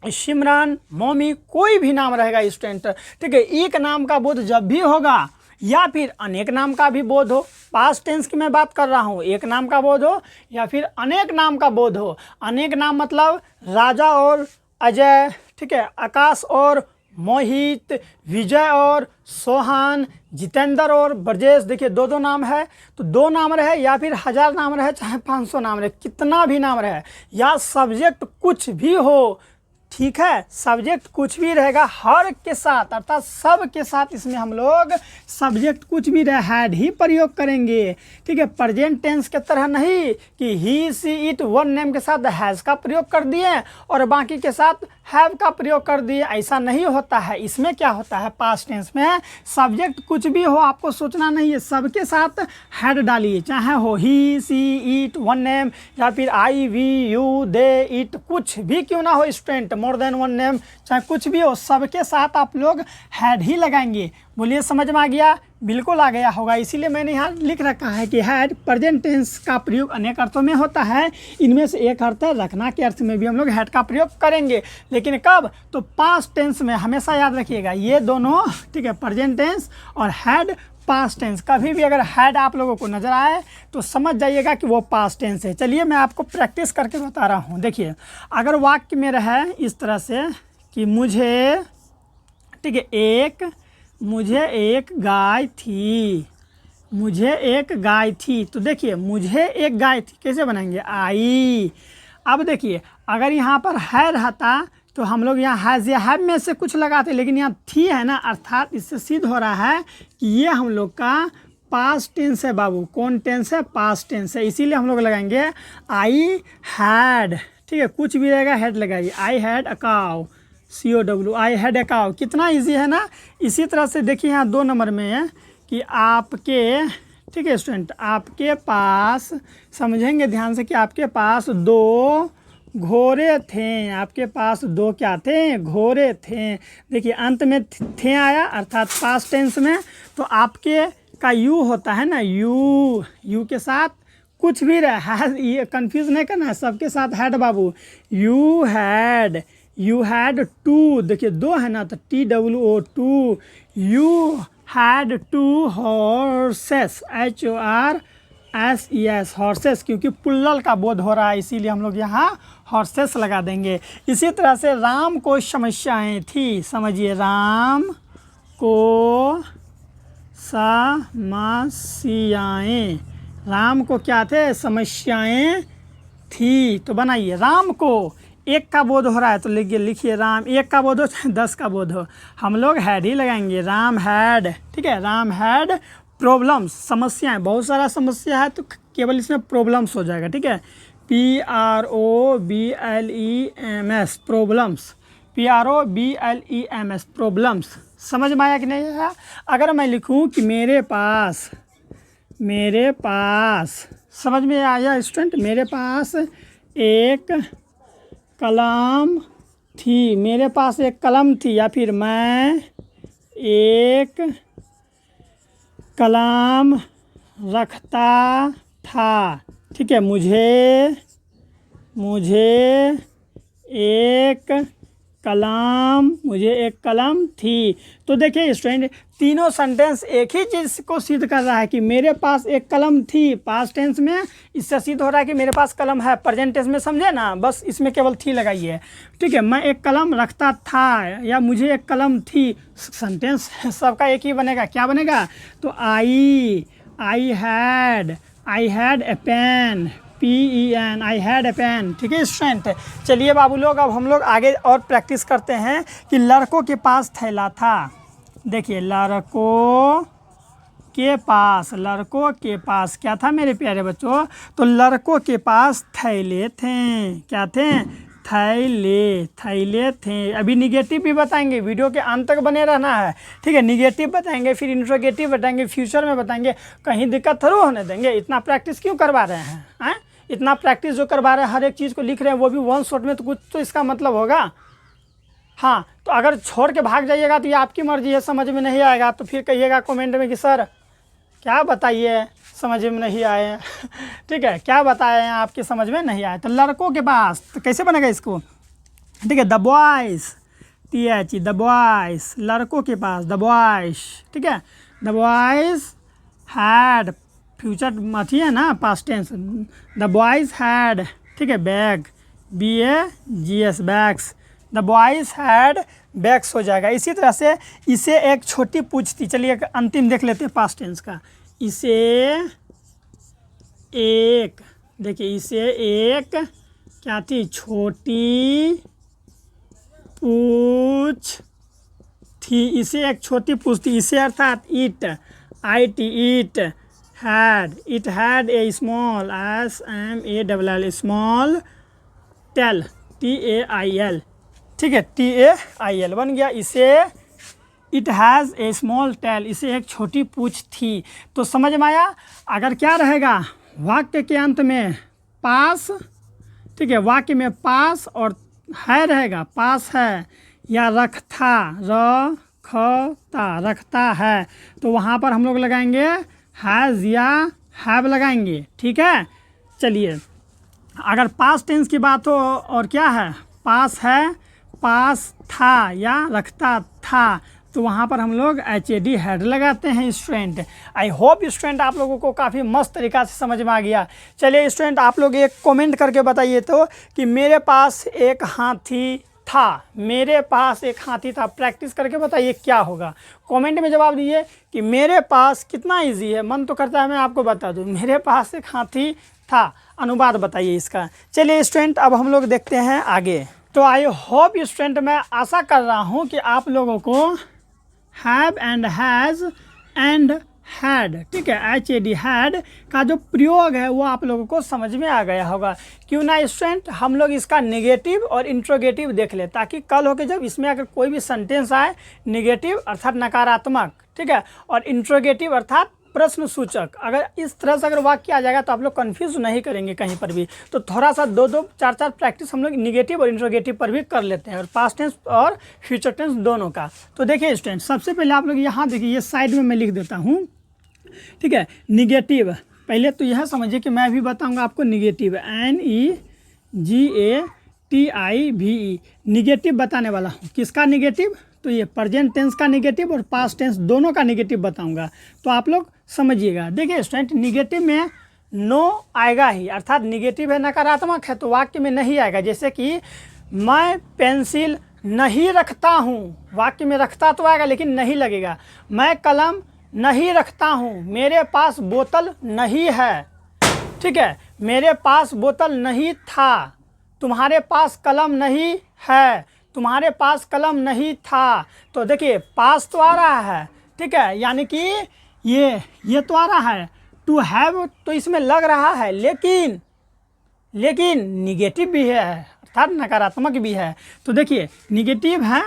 सिमरन, मम्मी, कोई भी नाम रहेगा स्टूडेंट, ठीक है। एक नाम का बोध जब भी होगा या फिर अनेक नाम का भी बोध हो, पास्ट टेंस की मैं बात कर रहा हूँ, एक नाम का बोध हो या फिर अनेक नाम का बोध हो। अनेक नाम मतलब राजा और अजय, ठीक है, आकाश और मोहित, विजय और सोहान, जितेंद्र और ब्रजेश। देखिए दो दो नाम है तो दो नाम रहे, या फिर 1000 नाम रहे चाहे 500 नाम रहे, कितना भी नाम रहे, या सब्जेक्ट कुछ भी हो, ठीक है, सब्जेक्ट कुछ भी रहेगा हर के साथ, अर्थात सब के साथ इसमें हम लोग सब्जेक्ट कुछ भी रहे हैड ही प्रयोग करेंगे, ठीक है। प्रेजेंट टेंस के तरह नहीं कि ही सी इट वन नेम के साथ हैज़ का प्रयोग कर दिए और बाकी के साथ हैव का प्रयोग कर दिए, ऐसा नहीं होता है। इसमें क्या होता है, पास्ट टेंस में सब्जेक्ट कुछ भी हो, आपको सोचना नहीं है, सबके साथ हैड डालिए, चाहे हो ही सी इट वन नेम या फिर आई वी यू दे इट, कुछ भी क्यों ना हो student, more than one name, चाहे कुछ भी हो, सबके साथ आप लोग हैड ही लगाएंगे। बोलिए समझ में आ गया? बिल्कुल आ गया होगा, इसीलिए मैंने यहाँ लिख रखा है कि हैड प्रेजेंट टेंस का प्रयोग अनेक अर्थों में होता है, इनमें से एक अर्थ है रखना के अर्थ में भी हम लोग हैड का प्रयोग करेंगे, लेकिन कब, तो पास्ट टेंस में। हमेशा याद रखिएगा ये दोनों, ठीक है, प्रेजेंट टेंस और हैड पास्ट टेंस। कभी भी अगर हैड आप लोगों को नजर आए तो समझ जाइएगा कि वो पास्ट टेंस है। चलिए मैं आपको प्रैक्टिस करके बता रहा हूँ। देखिए अगर वाक्य में रहे इस तरह से कि मुझे, ठीक है, मुझे एक गाय थी, मुझे एक गाय थी, तो देखिए मुझे एक गाय थी कैसे बनाएंगे, आई। अब देखिए अगर यहाँ पर है रहता तो हम लोग यहाँ हैज़ या हैव में से कुछ लगाते, लेकिन यहाँ थी है ना, अर्थात इससे सिद्ध हो रहा है कि ये हम लोग का पास्ट टेंस है बाबू। कौन टेंस है, पास्ट टेंस है, इसीलिए हम लोग लगाएंगे आई हैड, ठीक है, कुछ भी रहेगा हेड लगाइए, I had a cow, COW, I had a cow. कितना इजी है ना। इसी तरह से देखिए यहाँ 2 नंबर में है कि आपके, ठीक है स्टूडेंट, आपके पास, समझेंगे ध्यान से, कि आपके पास 2 घोड़े थे, आपके पास 2 क्या थे, घोड़े थे। देखिए अंत में थे आया अर्थात पास्ट टेंस में, तो आपके का यू होता है ना, यू के साथ कुछ भी रहे, ये कंफ्यूज नहीं करना है, सबके साथ हैड बाबू। यू हैड 2, देखिए 2 है ना, तो TWO 2, you had 2 horses, HORSES, horses, क्योंकि पुल्लल का बोध हो रहा है इसीलिए हम लोग यहाँ हॉर्सेस लगा देंगे। इसी तरह से राम को समस्याएं थी, समझिए राम को समस्याएं, राम को क्या थे, समस्याएं थी, तो बनाइए राम को एक का बोध हो रहा है तो लिखिए राम, एक का बोध हो चाहे 10 का बोध हो, हम लोग हैड ही लगाएंगे, राम हैड, ठीक है, राम हैड प्रॉब्लम्स, समस्याएं, बहुत सारा समस्या है तो केवल इसमें प्रॉब्लम्स हो जाएगा, ठीक है, PROBLEMS, प्रॉब्लम्स, PROBLEMS, प्रॉब्लम्स। समझ में आया कि नहीं आया? अगर मैं लिखूं कि मेरे पास, समझ में आया स्टूडेंट, मेरे पास एक कलम थी, मेरे पास एक कलम थी, या फिर मैं एक कलम रखता था, ठीक है, मुझे एक कलम थी। तो देखिए स्टूडेंट तीनों सेंटेंस एक ही चीज़ को सिद्ध कर रहा है कि मेरे पास एक कलम थी, पास्ट टेंस में, इससे सिद्ध हो रहा है कि मेरे पास कलम है, प्रेजेंट टेंस में, समझे ना, बस इसमें केवल थी लगाइए, ठीक है। मैं एक कलम रखता था या मुझे एक कलम थी, सेंटेंस सबका एक ही बनेगा, क्या बनेगा, तो I had a pen, PEN, I had a pen, ठीक है स्टूडेंट। चलिए बाबू लोग अब हम लोग आगे और प्रैक्टिस करते हैं कि लड़कों के पास थैला था। देखिए लड़कों के पास क्या था मेरे प्यारे बच्चों, तो लड़कों के पास थैले थे, क्या थे, थैले थे। अभी निगेटिव भी बताएंगे, वीडियो के अंत तक बने रहना है, ठीक है, निगेटिव बताएंगे, फिर इंट्रोगेटिव बताएंगे, फ्यूचर में बताएंगे, कहीं दिक्कत थोड़ा होने देंगे। इतना प्रैक्टिस क्यों करवा रहे हैं, इतना प्रैक्टिस जो करवा रहे हैं, हर एक चीज़ को लिख रहे हैं, वो भी 1 शॉट में, तो कुछ तो इसका मतलब होगा। हाँ, तो अगर छोड़ के भाग जाइएगा तो ये आपकी मर्जी है, समझ में नहीं आएगा तो फिर कहिएगा कमेंट में कि सर क्या बताइए समझ में नहीं आए। ठीक है, क्या बताए हैं आपकी समझ में नहीं आए। तो लड़कों के पास तो कैसे बनेगा इसको, ठीक है, the boys, TH, the boys, लड़कों के पास, द बॉयज़, ठीक है, द बॉयज़ हैड, फ्यूचर मथी है ना, past tense, the boys had, ठीक है, bag, BAGS, bags, the boys had bags हो जाएगा। इसी तरह से इसे एक छोटी पूछ थी, चलिए एक अंतिम देख लेते हैं पास्ट टेंस का। इसे एक, देखिए इसे एक क्या थी, छोटी पूछ थी, इसे एक छोटी पूछ थी। इसे अर्थात it, IT, it had, it had a small, SMALL, small tell, TAIL, ठीक है, TAIL बन गया। इसे it has a small tell, इसे एक छोटी पूछ थी। तो समझ में आया। अगर क्या रहेगा वाक्य के अंत में पास, ठीक है, वाक्य में पास और है रहेगा, पास है या रखता, रखता, रखता है, तो वहाँ पर हम लोग लगाएंगे हैज़ या हैव लगाएंगे, ठीक है। चलिए अगर पास टेंस की बात हो और क्या है, पास है, पास था या रखता था, तो वहाँ पर हम लोग HAD हैड लगाते हैं स्टूडेंट। आई होप स्टूडेंट आप लोगों को काफ़ी मस्त तरीक़ा से समझ में आ गया। चलिए स्टूडेंट आप लोग एक कमेंट करके बताइए तो कि मेरे पास एक हाथी था, मेरे पास एक हाथी था, प्रैक्टिस करके बताइए क्या होगा। कमेंट में जवाब दीजिए कि मेरे पास, कितना इजी है, मन तो करता है मैं आपको बता दूं, मेरे पास एक हाथी था, अनुवाद बताइए इसका। चलिए स्टूडेंट अब हम लोग देखते हैं आगे। तो आई होप स्टूडेंट मैं आशा कर रहा हूँ कि आप लोगों को have and has and had, ठीक है, HAD हैड का जो प्रयोग है वो आप लोगों को समझ में आ गया होगा। क्यों ना स्टूडेंट हम लोग इसका नेगेटिव और इंट्रोगेटिव देख ले, ताकि कल होके जब इसमें अगर कोई भी सेंटेंस आए, नेगेटिव अर्थात नकारात्मक, ठीक है, और इंट्रोगेटिव अर्थात प्रश्न सूचक, अगर इस तरह से अगर वाक्य आ जाएगा तो आप लोग कंफ्यूज नहीं करेंगे कहीं पर भी। तो थोड़ा सा 2-2, 4-4 प्रैक्टिस हम लोग निगेटिव और इंट्रोगेटिव पर भी कर लेते हैं, और पास्ट टेंस और फ्यूचर टेंस दोनों का। तो देखिए स्टूडेंट सबसे पहले आप लोग यहाँ देखिए, ये साइड में मैं लिख देता हूँ, ठीक है, निगेटिव। पहले तो यह समझिए कि मैं भी बताऊँगा आपको निगेटिव, NEGATIVE, निगेटिव बताने वाला हूँ। किसका निगेटिव, तो ये प्रेजेंट टेंस का निगेटिव और पास्ट टेंस दोनों का निगेटिव बताऊंगा, तो आप लोग समझिएगा। देखिए स्टूडेंट निगेटिव में नो आएगा ही, अर्थात निगेटिव है, नकारात्मक है, तो वाक्य में नहीं आएगा। जैसे कि मैं पेंसिल नहीं रखता हूँ, वाक्य में रखता तो आएगा लेकिन नहीं लगेगा। मैं कलम नहीं रखता हूँ, मेरे पास बोतल नहीं है, ठीक है, मेरे पास बोतल नहीं था, तुम्हारे पास कलम नहीं है, तुम्हारे पास कलम नहीं था। तो देखिए पास तो आ रहा है, ठीक है, यानी कि ये तो आ रहा है, टू हैव तो इसमें लग रहा है, लेकिन निगेटिव भी है, अर्थात नकारात्मक भी है। तो देखिए निगेटिव है,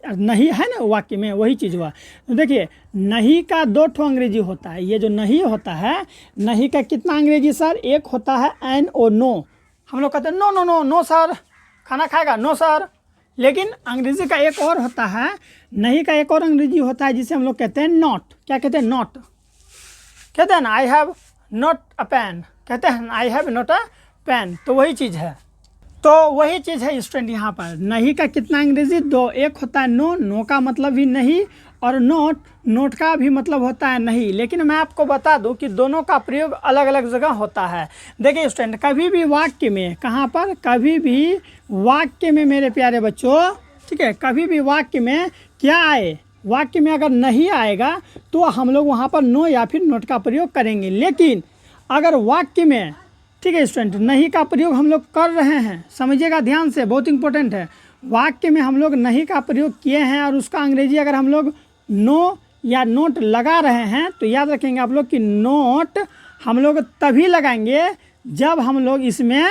नहीं है ना वाक्य में, वही चीज़ हुआ। तो देखिए नहीं का 2 ठो अंग्रेजी होता है, ये जो नहीं होता है, नहीं का कितना अंग्रेजी सर, एक होता है NO, नो। हम लोग कहते हैं no no no no sir, खाना खाएगा, नो सर। लेकिन अंग्रेजी का एक और होता है, नहीं का एक और अंग्रेजी होता है जिसे हम लोग कहते हैं नॉट। क्या कहते हैं, नॉट, कहते हैं ना I have not a pen, कहते हैं I have not a pen, तो वही चीज़ है। तो वही चीज़ है स्टूडेंट यहाँ पर। नहीं का कितना अंग्रेजी, 2, एक होता है नो, नो का मतलब भी नहीं, और नोट, नोट का भी मतलब होता है नहीं। लेकिन मैं आपको बता दूं कि दोनों का प्रयोग अलग अलग जगह होता है। देखिए स्टूडेंट कभी भी वाक्य में, कहाँ पर, कभी भी वाक्य में मेरे प्यारे बच्चों, ठीक है, कभी भी वाक्य में क्या आए, वाक्य में अगर नहीं आएगा तो हम लोग वहाँ पर नो या फिर नोट का प्रयोग करेंगे। लेकिन अगर वाक्य में, ठीक है स्टूडेंट, नहीं का प्रयोग हम लोग कर रहे हैं, समझिएगा ध्यान से, बहुत इंपॉर्टेंट है। वाक्य में हम लोग नहीं का प्रयोग किए हैं और उसका अंग्रेजी अगर हम लोग नो या नोट लगा रहे हैं, तो याद रखेंगे आप लोग कि नोट हम लोग तभी लगाएंगे जब हम लोग इसमें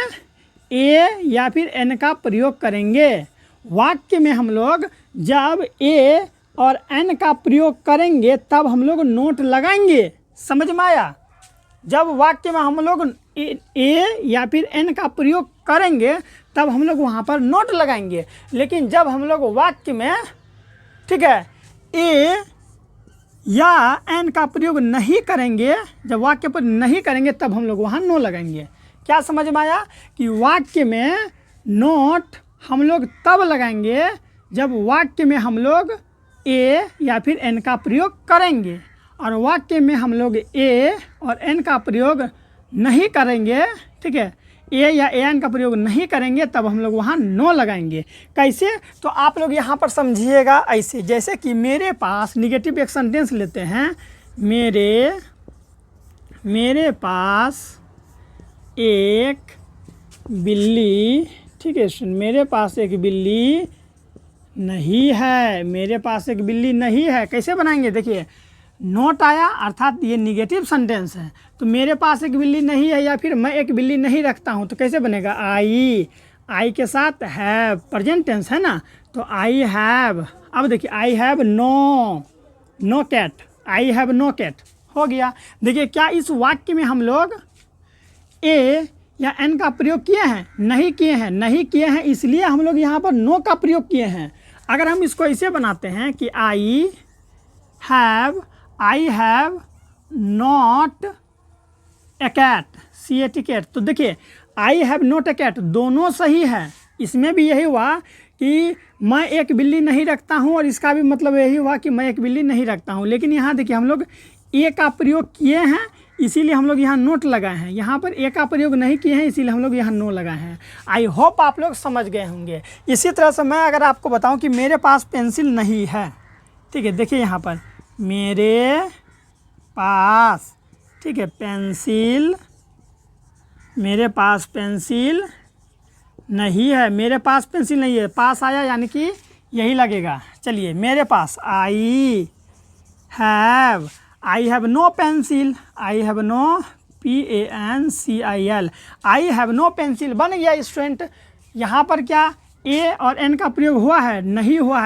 ए या फिर एन का प्रयोग करेंगे। वाक्य में हम लोग जब ए और एन का प्रयोग करेंगे तब हम लोग नोट लगाएंगे, समझ में आया। जब वाक्य में हम लोग ए या फिर एन का प्रयोग करेंगे तब हम लोग वहाँ पर नोट लगाएंगे। लेकिन जब हम लोग वाक्य में, ठीक है, ए या एन का प्रयोग नहीं करेंगे, जब वाक्य पर नहीं करेंगे तब हम लोग वहाँ नो लगाएंगे। क्या समझ में आया कि वाक्य में नोट हम लोग तब लगाएंगे जब वाक्य में हम लोग ए या फिर एन का प्रयोग करेंगे, और वाक्य में हम लोग ए और एन का प्रयोग नहीं करेंगे, ठीक है, ए या एन का प्रयोग नहीं करेंगे तब हम लोग वहाँ नो लगाएंगे। कैसे? तो आप लोग यहाँ पर समझिएगा ऐसे, जैसे कि मेरे पास, निगेटिव एक सेंटेंस लेते हैं, मेरे पास एक बिल्ली, ठीक है, मेरे पास एक बिल्ली नहीं है, मेरे पास एक बिल्ली नहीं है। कैसे बनाएंगे? देखिए, नोट आया अर्थात ये निगेटिव सेंटेंस है, तो मेरे पास एक बिल्ली नहीं है या फिर मैं एक बिल्ली नहीं रखता हूँ, तो कैसे बनेगा? आई के साथ हैव, प्रेजेंट टेंस है ना, तो आई हैव। अब देखिए, I have no cat, I have no cat हो गया। देखिए, क्या इस वाक्य में हम लोग ए या एन का प्रयोग किए हैं? नहीं किए हैं, इसलिए हम लोग यहाँ पर नो का प्रयोग किए हैं। अगर हम इसको ऐसे बनाते हैं कि I have not a cat, CAT cat, तो देखिए I have not a cat दोनों सही है। इसमें भी यही हुआ कि मैं एक बिल्ली नहीं रखता हूँ, और इसका भी मतलब यही हुआ कि मैं एक बिल्ली नहीं रखता हूँ। लेकिन यहाँ देखिए, हम लोग ए का प्रयोग किए हैं, इसीलिए हम लोग यहाँ नोट लगाए हैं। यहाँ पर ए का प्रयोग नहीं किए हैं, इसीलिए हम लोग यहाँ नो लगाए हैं। आई होप आप लोग समझ गए होंगे। इसी तरह से मैं अगर आपको बताऊँ कि मेरे पास पेंसिल नहीं है, ठीक है, देखिए यहाँ पर मेरे पास, ठीक है, पेंसिल, मेरे पास पेंसिल नहीं है, मेरे पास पेंसिल नहीं है, पास आया यानी कि यही लगेगा। चलिए, मेरे पास I have no pencil, I have no PANCIL, I have no pencil बन गया स्टूडेंट। यहाँ पर क्या ए और एन का प्रयोग हुआ है? नहीं हुआ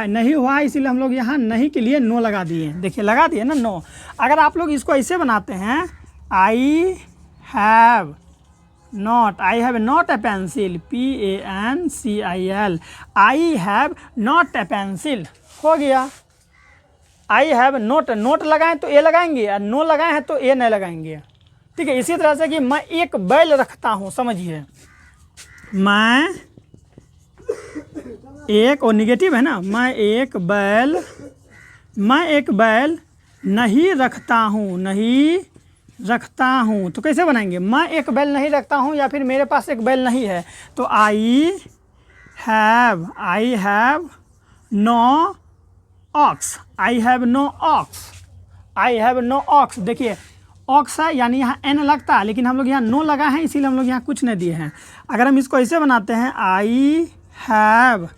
है, इसीलिए हम लोग यहाँ नहीं के लिए नो लगा दिए। देखिए, लगा दिए ना नो। अगर आप लोग इसको ऐसे बनाते हैं, I have not A pencil, PANCIL, I have not A pencil हो गया। आई हैव नोट लगाएं तो ए लगाएंगे, और नो लगाए हैं तो ए नहीं लगाएंगे, ठीक है। इसी तरह से कि मैं एक बैल रखता हूँ, समझिए, मैं एक, और निगेटिव है ना, मैं एक बैल नहीं रखता हूँ, तो कैसे बनाएंगे? मैं एक बैल नहीं रखता हूँ या फिर मेरे पास एक बैल नहीं है, तो I have no ox, I have no ox. देखिए, ऑक्स है यानी यहाँ एन लगता है, लेकिन हम लोग यहाँ नो लगा है, इसीलिए हम लोग यहाँ कुछ नहीं दिए हैं। अगर हम इसको ऐसे बनाते हैं, आई हैव,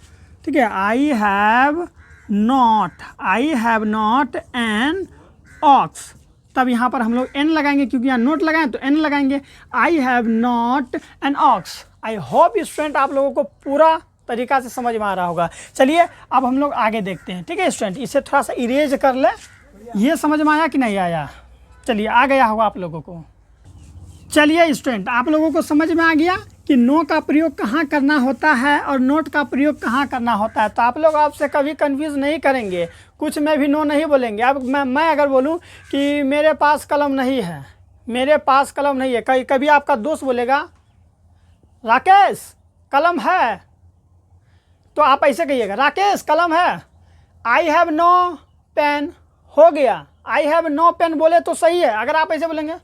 ठीक है, I have not an aux, तब यहाँ पर हम लोग एन लगाएंगे, क्योंकि यहाँ नोट लगाएं तो एन लगाएंगे। आई have not an aux. I hope student आप लोगों को पूरा तरीका से समझ में आ रहा होगा। चलिए, अब हम लोग आगे देखते हैं, ठीक है स्टूडेंट। इसे थोड़ा सा इरेज कर ले। ये समझ में आया कि नहीं आया? चलिए, आ गया होगा आप लोगों को। चलिए स्टूडेंट, आप लोगों को समझ में आ गया कि नो का प्रयोग कहाँ करना होता है और नोट का प्रयोग कहाँ करना होता है। तो आप लोग आपसे कभी कंफ्यूज नहीं करेंगे, कुछ में भी नो नहीं बोलेंगे। अब मैं अगर बोलूँ कि मेरे पास कलम नहीं है, कभी आपका दोस्त बोलेगा राकेश कलम है, तो आप ऐसे कहिएगा, राकेश कलम है। आई हैव नो पेन हो गया, आई हैव नो पेन बोले तो सही है। अगर आप ऐसे बोलेंगे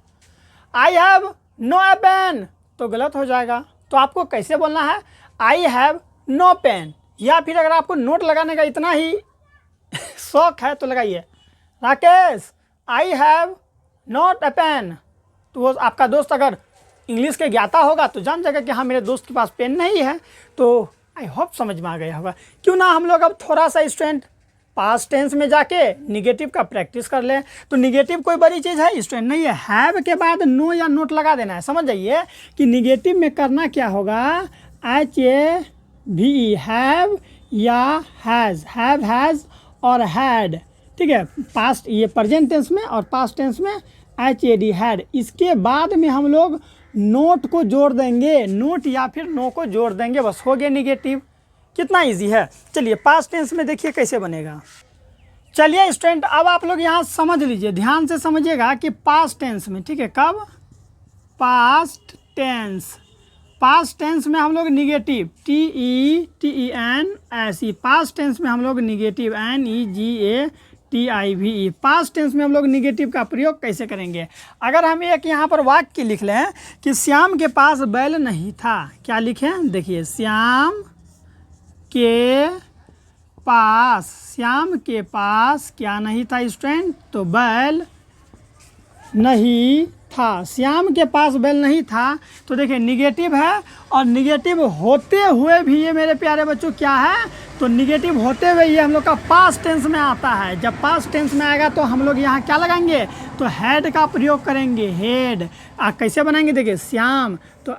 I have no a pen तो गलत हो जाएगा। तो आपको कैसे बोलना है? I have no pen. या फिर अगर आपको नोट लगाने का इतना ही शौक है तो लगाइए, Rakesh I have not a pen. तो वो आपका दोस्त अगर इंग्लिश के ज्ञाता होगा तो जान जाएगा कि हाँ, मेरे दोस्त के पास पेन नहीं है। तो आई होप समझ में आ गया होगा। क्यों ना हम लोग अब थोड़ा सा स्टूडेंट पास्ट टेंस में जाके निगेटिव का प्रैक्टिस कर लें। तो निगेटिव कोई बड़ी चीज़ है स्टूडेंट नहीं है, हैव के बाद नो या नोट लगा देना है। समझ जाइए कि निगेटिव में करना क्या होगा, HAVE हैव या हैज़ और हैड, ठीक है। पास्ट ये प्रेजेंट टेंस में और पास्ट टेंस में HAD हैड, इसके बाद में हम लोग नोट को जोड़ देंगे, नोट या फिर नो को जोड़ देंगे, बस हो गया निगेटिव। कितना इजी है। चलिए पास्ट टेंस में देखिए कैसे बनेगा। चलिए स्टूडेंट अब आप लोग यहाँ समझ लीजिए, ध्यान से समझिएगा कि पास्ट टेंस में, ठीक है, कब पास्ट टेंस, पास्ट टेंस में हम लोग निगेटिव TEN पास्ट टेंस में हम लोग निगेटिव NEGATIVE, पास्ट टेंस में हम लोग निगेटिव का प्रयोग कैसे करेंगे। अगर हम एक यहाँ पर वाक्य लिख लें कि श्याम के पास बैल नहीं था, क्या लिखें, देखिए श्याम के पास, श्याम के पास क्या नहीं था स्टूडेंट, तो बैल नहीं था, श्याम के पास बैल नहीं था। तो देखिए निगेटिव है और निगेटिव होते हुए भी ये मेरे प्यारे बच्चों क्या है, तो निगेटिव होते हुए ये हम लोग का पास्ट टेंस में आता है। जब पास्ट टेंस में आएगा तो हम लोग यहाँ क्या लगाएंगे, तो हैड का प्रयोग करेंगे, हेड। कैसे बनाएंगे देखिए, श्याम तो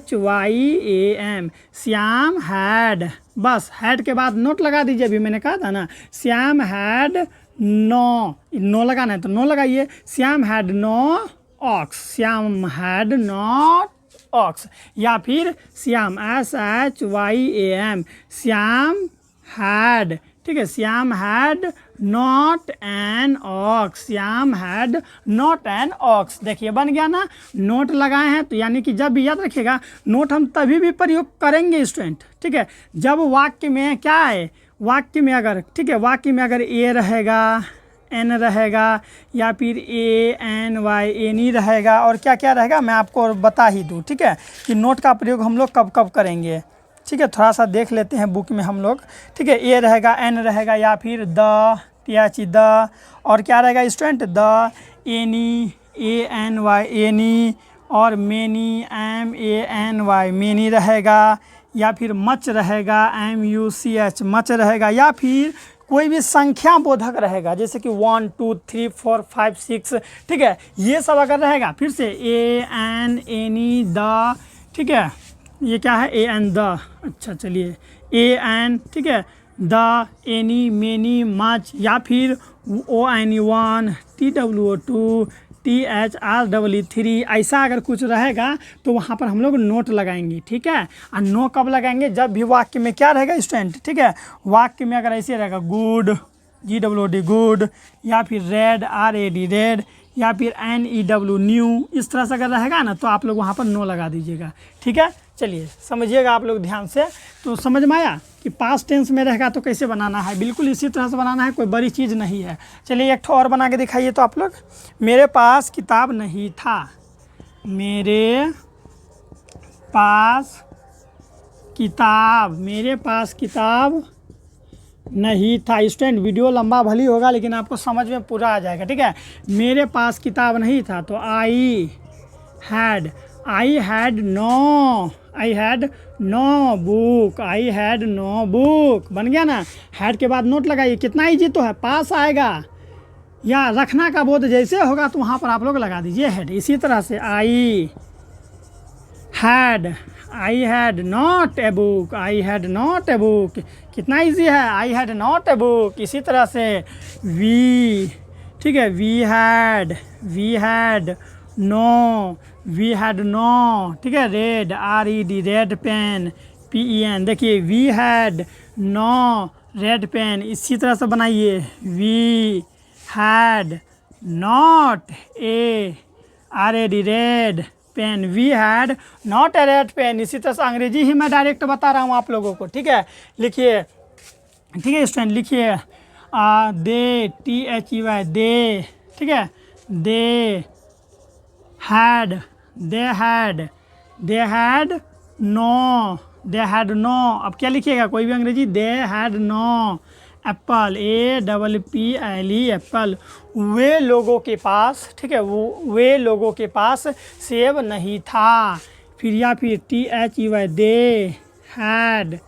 SHYAM, श्याम हैड, बस हैड के बाद नोट लगा दीजिए, अभी मैंने कहा था ना, श्याम हैड नो लगाना है तो नो लगाइए, Shyam had no ox, Shyam had not ox, या फिर श्याम SHYAM, श्याम हैड, ठीक है, Shyam had not an ox, Shyam had not an ox. देखिए बन गया ना, नोट लगाए हैं तो यानी कि जब भी याद रखिएगा नोट हम तभी भी प्रयोग करेंगे स्टूडेंट, ठीक है, जब वाक्य में क्या है, वाक्य में अगर, ठीक है, वाक्य में अगर ए रहेगा, एन रहेगा, या फिर ANY एनी रहेगा, और क्या क्या रहेगा मैं आपको बता ही दूँ, ठीक है, कि नोट का प्रयोग हम लोग कब कब करेंगे, ठीक है, थोड़ा सा देख लेते हैं बुक में हम लोग, ठीक है, ए रहेगा, एन रहेगा, या फिर द, द, और क्या रहेगा student, the, any, ANY any, और मेनी, MANY मेनी रहेगा, या फिर मच रहेगा, MUCH मच रहेगा, या फिर कोई भी संख्या बोधक रहेगा जैसे कि 1 2 3 4 5 6, ठीक है, ये सब अगर रहेगा, फिर से AN एनी द, ठीक है, ये क्या है AN द, अच्छा चलिए AN, ठीक है, द, एनी, मेनी, मच, या फिर ONE1 TWO2 THREE3, ऐसा अगर कुछ रहेगा तो वहाँ पर हम लोग नोट लगाएंगे, ठीक है। और नो कब लगाएंगे, जब भी वाक्य में क्या रहेगा स्टूडेंट, ठीक है, वाक्य में अगर ऐसे रहेगा गुड, GWD गुड, या फिर रेड, RAD रेड, या फिर NEW न्यू, इस तरह से अगर रहेगा ना तो आप लोग वहाँ पर नो लगा दीजिएगा, ठीक है। चलिए समझिएगा आप लोग ध्यान से, तो समझ में आया कि पास्ट टेंस में रहेगा तो कैसे बनाना है, बिल्कुल इसी तरह से बनाना है, कोई बड़ी चीज़ नहीं है। चलिए एक ठो और बना के दिखाइए तो आप लोग, मेरे पास किताब नहीं था, मेरे पास किताब, मेरे पास किताब नहीं था। स्टूडेंट वीडियो लंबा भली होगा लेकिन आपको समझ में पूरा आ जाएगा, ठीक है। मेरे पास किताब नहीं था तो I had no book, I had no book, बन गया ना। हैड के बाद नोट लगाइए, कितना ईजी तो है, पास आएगा या रखना का बोध जैसे होगा तो वहाँ पर आप लोग लगा दीजिए हैड। इसी तरह से I had not a book, I had not a book, कितना इजी है, I had not a book. इसी तरह से वी, ठीक है, वी हैड नो, ठीक है, red, RED red pen, PEN, देखिए we had no red pen. इसी तरह से बनाइए, we had not a RAD red pen, we had not a red pen. इसी तरह से अंग्रेजी ही मैं डायरेक्ट बता रहा हूँ आप लोगों को, ठीक है। लिखिए, ठीक है स्टूडेंट, लिखिए दे, THEY दे, ठीक है, दे हैड नो, अब क्या लिखिएगा कोई भी अंग्रेजी, they had no apple, APPLE apple, वे लोगों के पास, ठीक है, वे लोगों के पास सेब नहीं था। फिर या फिर THEY दे हैड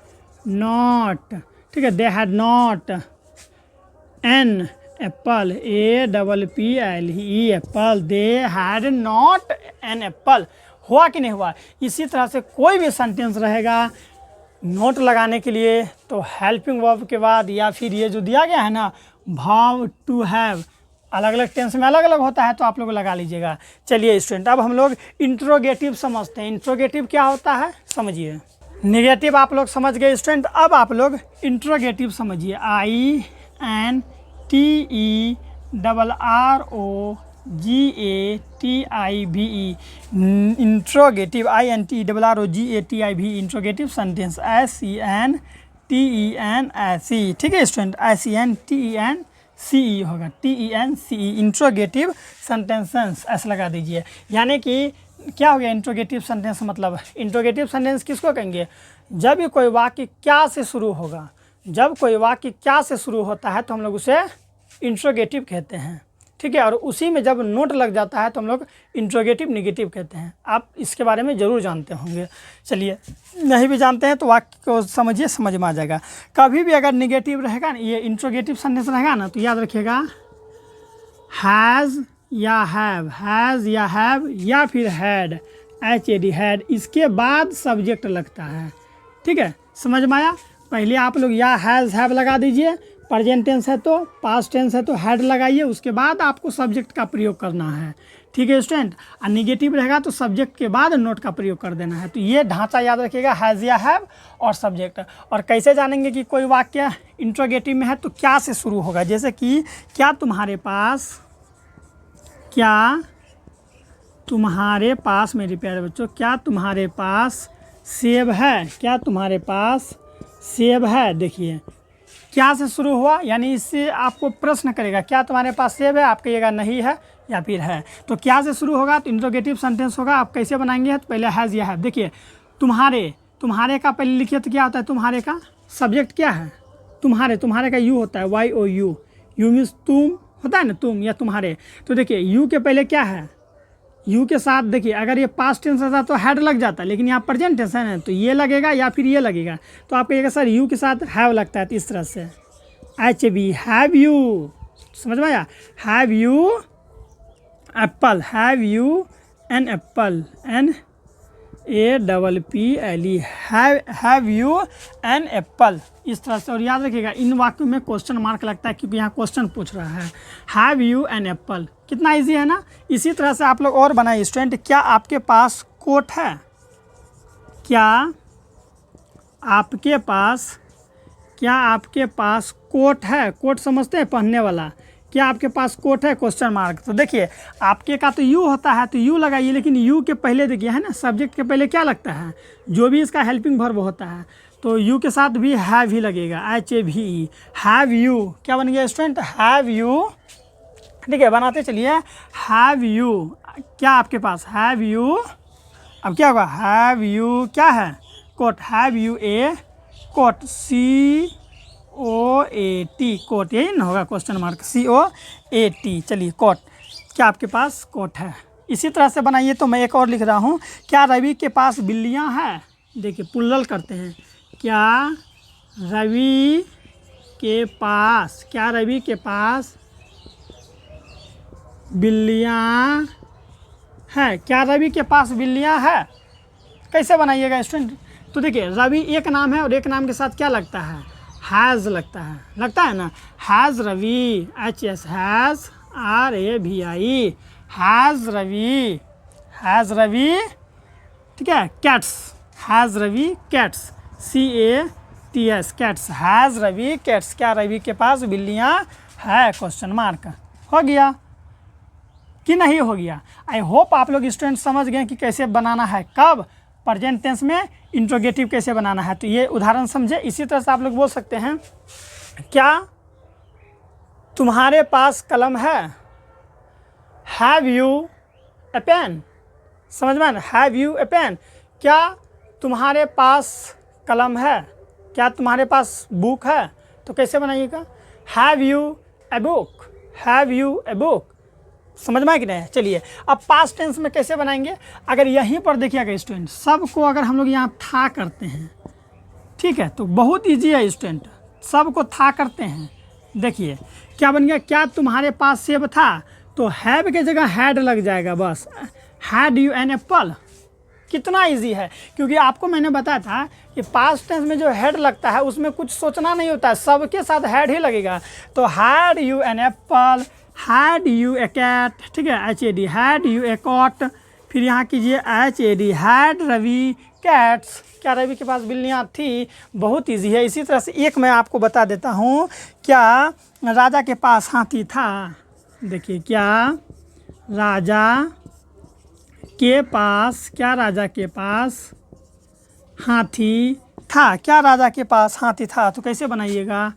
नॉट, ठीक है, they had not an Apple, APPLE Apple, they had not an Apple. हुआ कि नहीं हुआ। इसी तरह से कोई भी सेंटेंस रहेगा नोट लगाने के लिए तो हेल्पिंग वर्ब के बाद या फिर ये जो दिया गया है ना, भाव टू हैव, अलग अलग टेंस में अलग अलग होता है, तो आप लोग लगा लीजिएगा। चलिए स्टूडेंट, अब हम लोग इंट्रोगेटिव समझते हैं। इंट्रोगेटिव क्या होता है समझिए। नेगेटिव आप लोग समझ गए स्टूडेंट, अब आप लोग इंट्रोगेटिव समझिए। INTERROGATIVE interrogative, INTERROGATIVE interrogative sentence, SENTENCE, ठीक है स्टूडेंट, SENTENCE होगा, TENCE इंट्रोगेटिव सेंटेंसेस ऐसा लगा दीजिए। यानी कि क्या हो गया इंट्रोगेटिव सेंटेंस, मतलब इंट्रोगेटिव सेंटेंस किसको कहेंगे, जब भी कोई वाक्य क्या से शुरू होगा, जब कोई वाक्य क्या से शुरू होता है तो हम लोग उसे इंट्रोगेटिव कहते हैं, ठीक है। और उसी में जब नोट लग जाता है तो हम लोग इंट्रोगेटिव नेगेटिव कहते हैं। आप इसके बारे में ज़रूर जानते होंगे। चलिए, नहीं भी जानते हैं तो वाक्य को समझिए, समझ में आ जाएगा। कभी भी अगर नेगेटिव रहेगा ना, ये इंट्रोगेटिव सेंटेंस रहेगा ना, तो याद रखिएगा हैज़ या हैव, हैज़ या हैव या फिर हैड, HAD हैड, इसके बाद सब्जेक्ट लगता है, ठीक है। समझ में आया। पहले आप लोग या हैज़ हैव लगा दीजिए, प्रेजेंट टेंस है तो, पास्ट टेंस है तो हैड लगाइए, उसके बाद आपको सब्जेक्ट का प्रयोग करना है, ठीक है स्टूडेंट। और निगेटिव रहेगा तो सब्जेक्ट के बाद नोट का प्रयोग कर देना है। तो ये ढांचा याद रखिएगा, हैज़ या हैव और सब्जेक्ट। और कैसे जानेंगे कि कोई वाक्य इंट्रोगेटिव में है, तो क्या से शुरू होगा, जैसे कि क्या तुम्हारे पास, क्या तुम्हारे पास, मेरे प्यारे बच्चों, क्या तुम्हारे पास सेब है, क्या तुम्हारे पास सेब है। देखिए क्या से शुरू हुआ, यानी इससे आपको प्रश्न करेगा क्या तुम्हारे पास सेब है, आप कहिएगा नहीं है या फिर है। तो क्या से शुरू होगा तो इंट्रोगेटिव सेंटेंस होगा। आप कैसे बनाएंगे, तो पहले हैज़ या हैव। देखिए तुम्हारे, तुम्हारे का पहले लिखिए तो क्या होता है, तुम्हारे का सब्जेक्ट क्या है, तुम्हारे, तुम्हारे का यू होता है, YOU, यू मीन्स तुम होता है ना, तुम या तुम्हारे। तो देखिए यू के पहले क्या है, यू के साथ देखिए अगर ये पास्ट टेंस था तो हैड लग जाता, लेकिन यहाँ प्रेजेंट टेंस है ना, तो ये लगेगा या फिर ये लगेगा। तो आप कहिएगा सर यू के साथ हैव लगता है, तो इस तरह से HAV, हैव यू, समझ में आया। Have you apple, have you an apple, NAPPLE, have you an apple, इस तरह से। और याद रखिएगा इन वाक्यों में क्वेश्चन मार्क लगता है, क्योंकि यहाँ क्वेश्चन पूछ रहा है। हैव यू एन एप्पल, कितना इजी है ना। इसी तरह से आप लोग और बनाइए स्टूडेंट। क्या आपके पास कोट है, क्या आपके पास, क्या आपके पास कोट है, कोट समझते हैं पहनने वाला, क्या आपके पास कोट है, क्वेश्चन मार्क। तो देखिए आपके का तो यू होता है तो यू लगाइए, लेकिन यू के पहले देखिए है ना, सब्जेक्ट के पहले क्या लगता है, जो भी इसका हेल्पिंग वर्ब होता है, तो यू के साथ भी हैव ही लगेगा, HAVE, हैव यू। क्या बन गया स्टूडेंट, हैव यू, ठीक है। बनाते चलिए, हैव यू, क्या आपके पास, हैव यू, अब क्या होगा, हैव यू क्या है, coat, have you a coat, COAT, coat, यही ना होगा क्वेश्चन मार्क, COAT। चलिए कोट, क्या आपके पास कोट है। इसी तरह से बनाइए। तो मैं एक और लिख रहा हूँ, क्या रवि के पास बिल्लियाँ हैं। देखिए पुल्लल करते हैं, क्या रवि के पास, क्या रवि के पास बिल्लियाँ हैं, क्या रवि के पास बिल्लियाँ हैं। कैसे बनाइएगा स्टूडेंट, तो देखिए रवि एक नाम है और एक नाम के साथ क्या लगता है, हैज़ लगता है, लगता है ना, has Ravi, HS, has RAVI, has Ravi, has Ravi, ठीक है। Cats, has Ravi cats, CATS, cats, has Ravi cats, क्या रवि के पास बिल्लियाँ है, क्वेश्चन मार्क। हो गया कि नहीं हो गया। आई होप आप लोग स्टूडेंट समझ गए कि कैसे बनाना है, कब प्रेजेंट टेंस में इंट्रोगेटिव कैसे बनाना है। तो ये उदाहरण समझे। इसी तरह से आप लोग बोल सकते हैं, क्या तुम्हारे पास कलम है, हैव यू ए पेन, समझ में, हैव यू ए पेन, क्या तुम्हारे पास कलम है, क्या तुम्हारे पास बुक है। तो कैसे बनाइएगा, have you a book, have you a book, समझ में आया कि नहीं। चलिए अब पास्ट टेंस में कैसे बनाएंगे, अगर यहीं पर देखिएगा स्टूडेंट, सबको अगर हम लोग यहाँ था करते हैं, ठीक है, तो बहुत इजी है स्टूडेंट, सबको था करते हैं। देखिए क्या बन गया, क्या तुम्हारे पास सेब था, तो हैव के जगह हैड लग जाएगा, बस हैड यू एन एप्पल। कितना इजी है, क्योंकि आपको मैंने बताया था कि पास्ट टेंस में जो हैड लगता है उसमें कुछ सोचना नहीं होता है, सबके साथ हैड ही लगेगा। तो had you an apple, had you a cat, ठीक है, HAD, had you a cot. फिर यहाँ कीजिए HAD, हैड रवि कैट्स, क्या रवि के पास बिल्लियाँ थी? बहुत इजी है। इसी तरह से एक मैं आपको बता देता हूँ, क्या राजा के पास हाथी था? देखिए, क्या राजा के पास, क्या राजा के पास हाथी था? क्या राजा के पास हाथी था? तो कैसे बनाइएगा?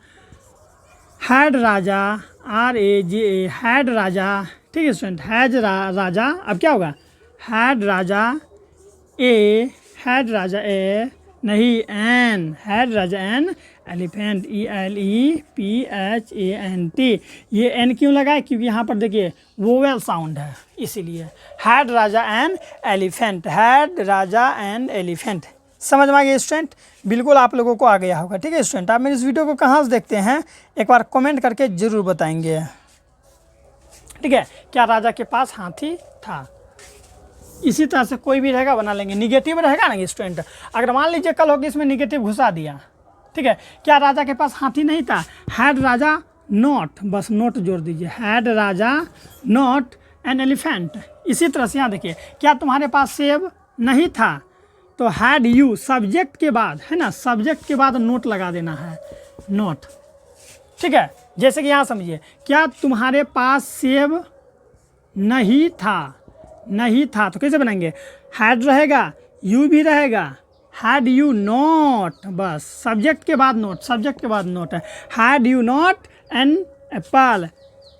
हैड राजा, RAJA, हैड राजा, ठीक है स्टूडेंट, हैज राजा। अब क्या होगा? Had Raja A, had Raja a नहीं an, had Raja an elephant, ELEPHANT। ये एन क्यों लगाए? क्योंकि यहाँ पर देखिए वोवेल साउंड है, इसीलिए। Had Raja an elephant, had Raja an elephant. समझ में आ गया स्टूडेंट? बिल्कुल आप लोगों को आ गया होगा। ठीक है स्टूडेंट, आप मेरी इस वीडियो को कहाँ से देखते हैं एक बार कमेंट करके ज़रूर बताएंगे। ठीक है, क्या राजा के पास हाथी था? इसी तरह से कोई भी रहेगा बना लेंगे। निगेटिव रहेगा ना स्टूडेंट, अगर मान लीजिए कल होगी इसमें निगेटिव घुसा दिया, ठीक है, क्या राजा के पास हाथी नहीं था? हैड राजा नॉट, बस नोट जोड़ दीजिए, had Raja not an elephant. इसी तरह से यहाँ देखिए, क्या तुम्हारे पास सेब नहीं था? तो हैड यू सब्जेक्ट के बाद, है ना, सब्जेक्ट के बाद नोट लगा देना है, नोट। ठीक है, जैसे कि यहाँ समझिए, क्या तुम्हारे पास सेब नहीं था? नहीं था तो कैसे बनाएंगे? हैड रहेगा, यू भी रहेगा, हैड यू नॉट, बस सब्जेक्ट के बाद नोट, सब्जेक्ट के बाद नोट है। Had you not an apple,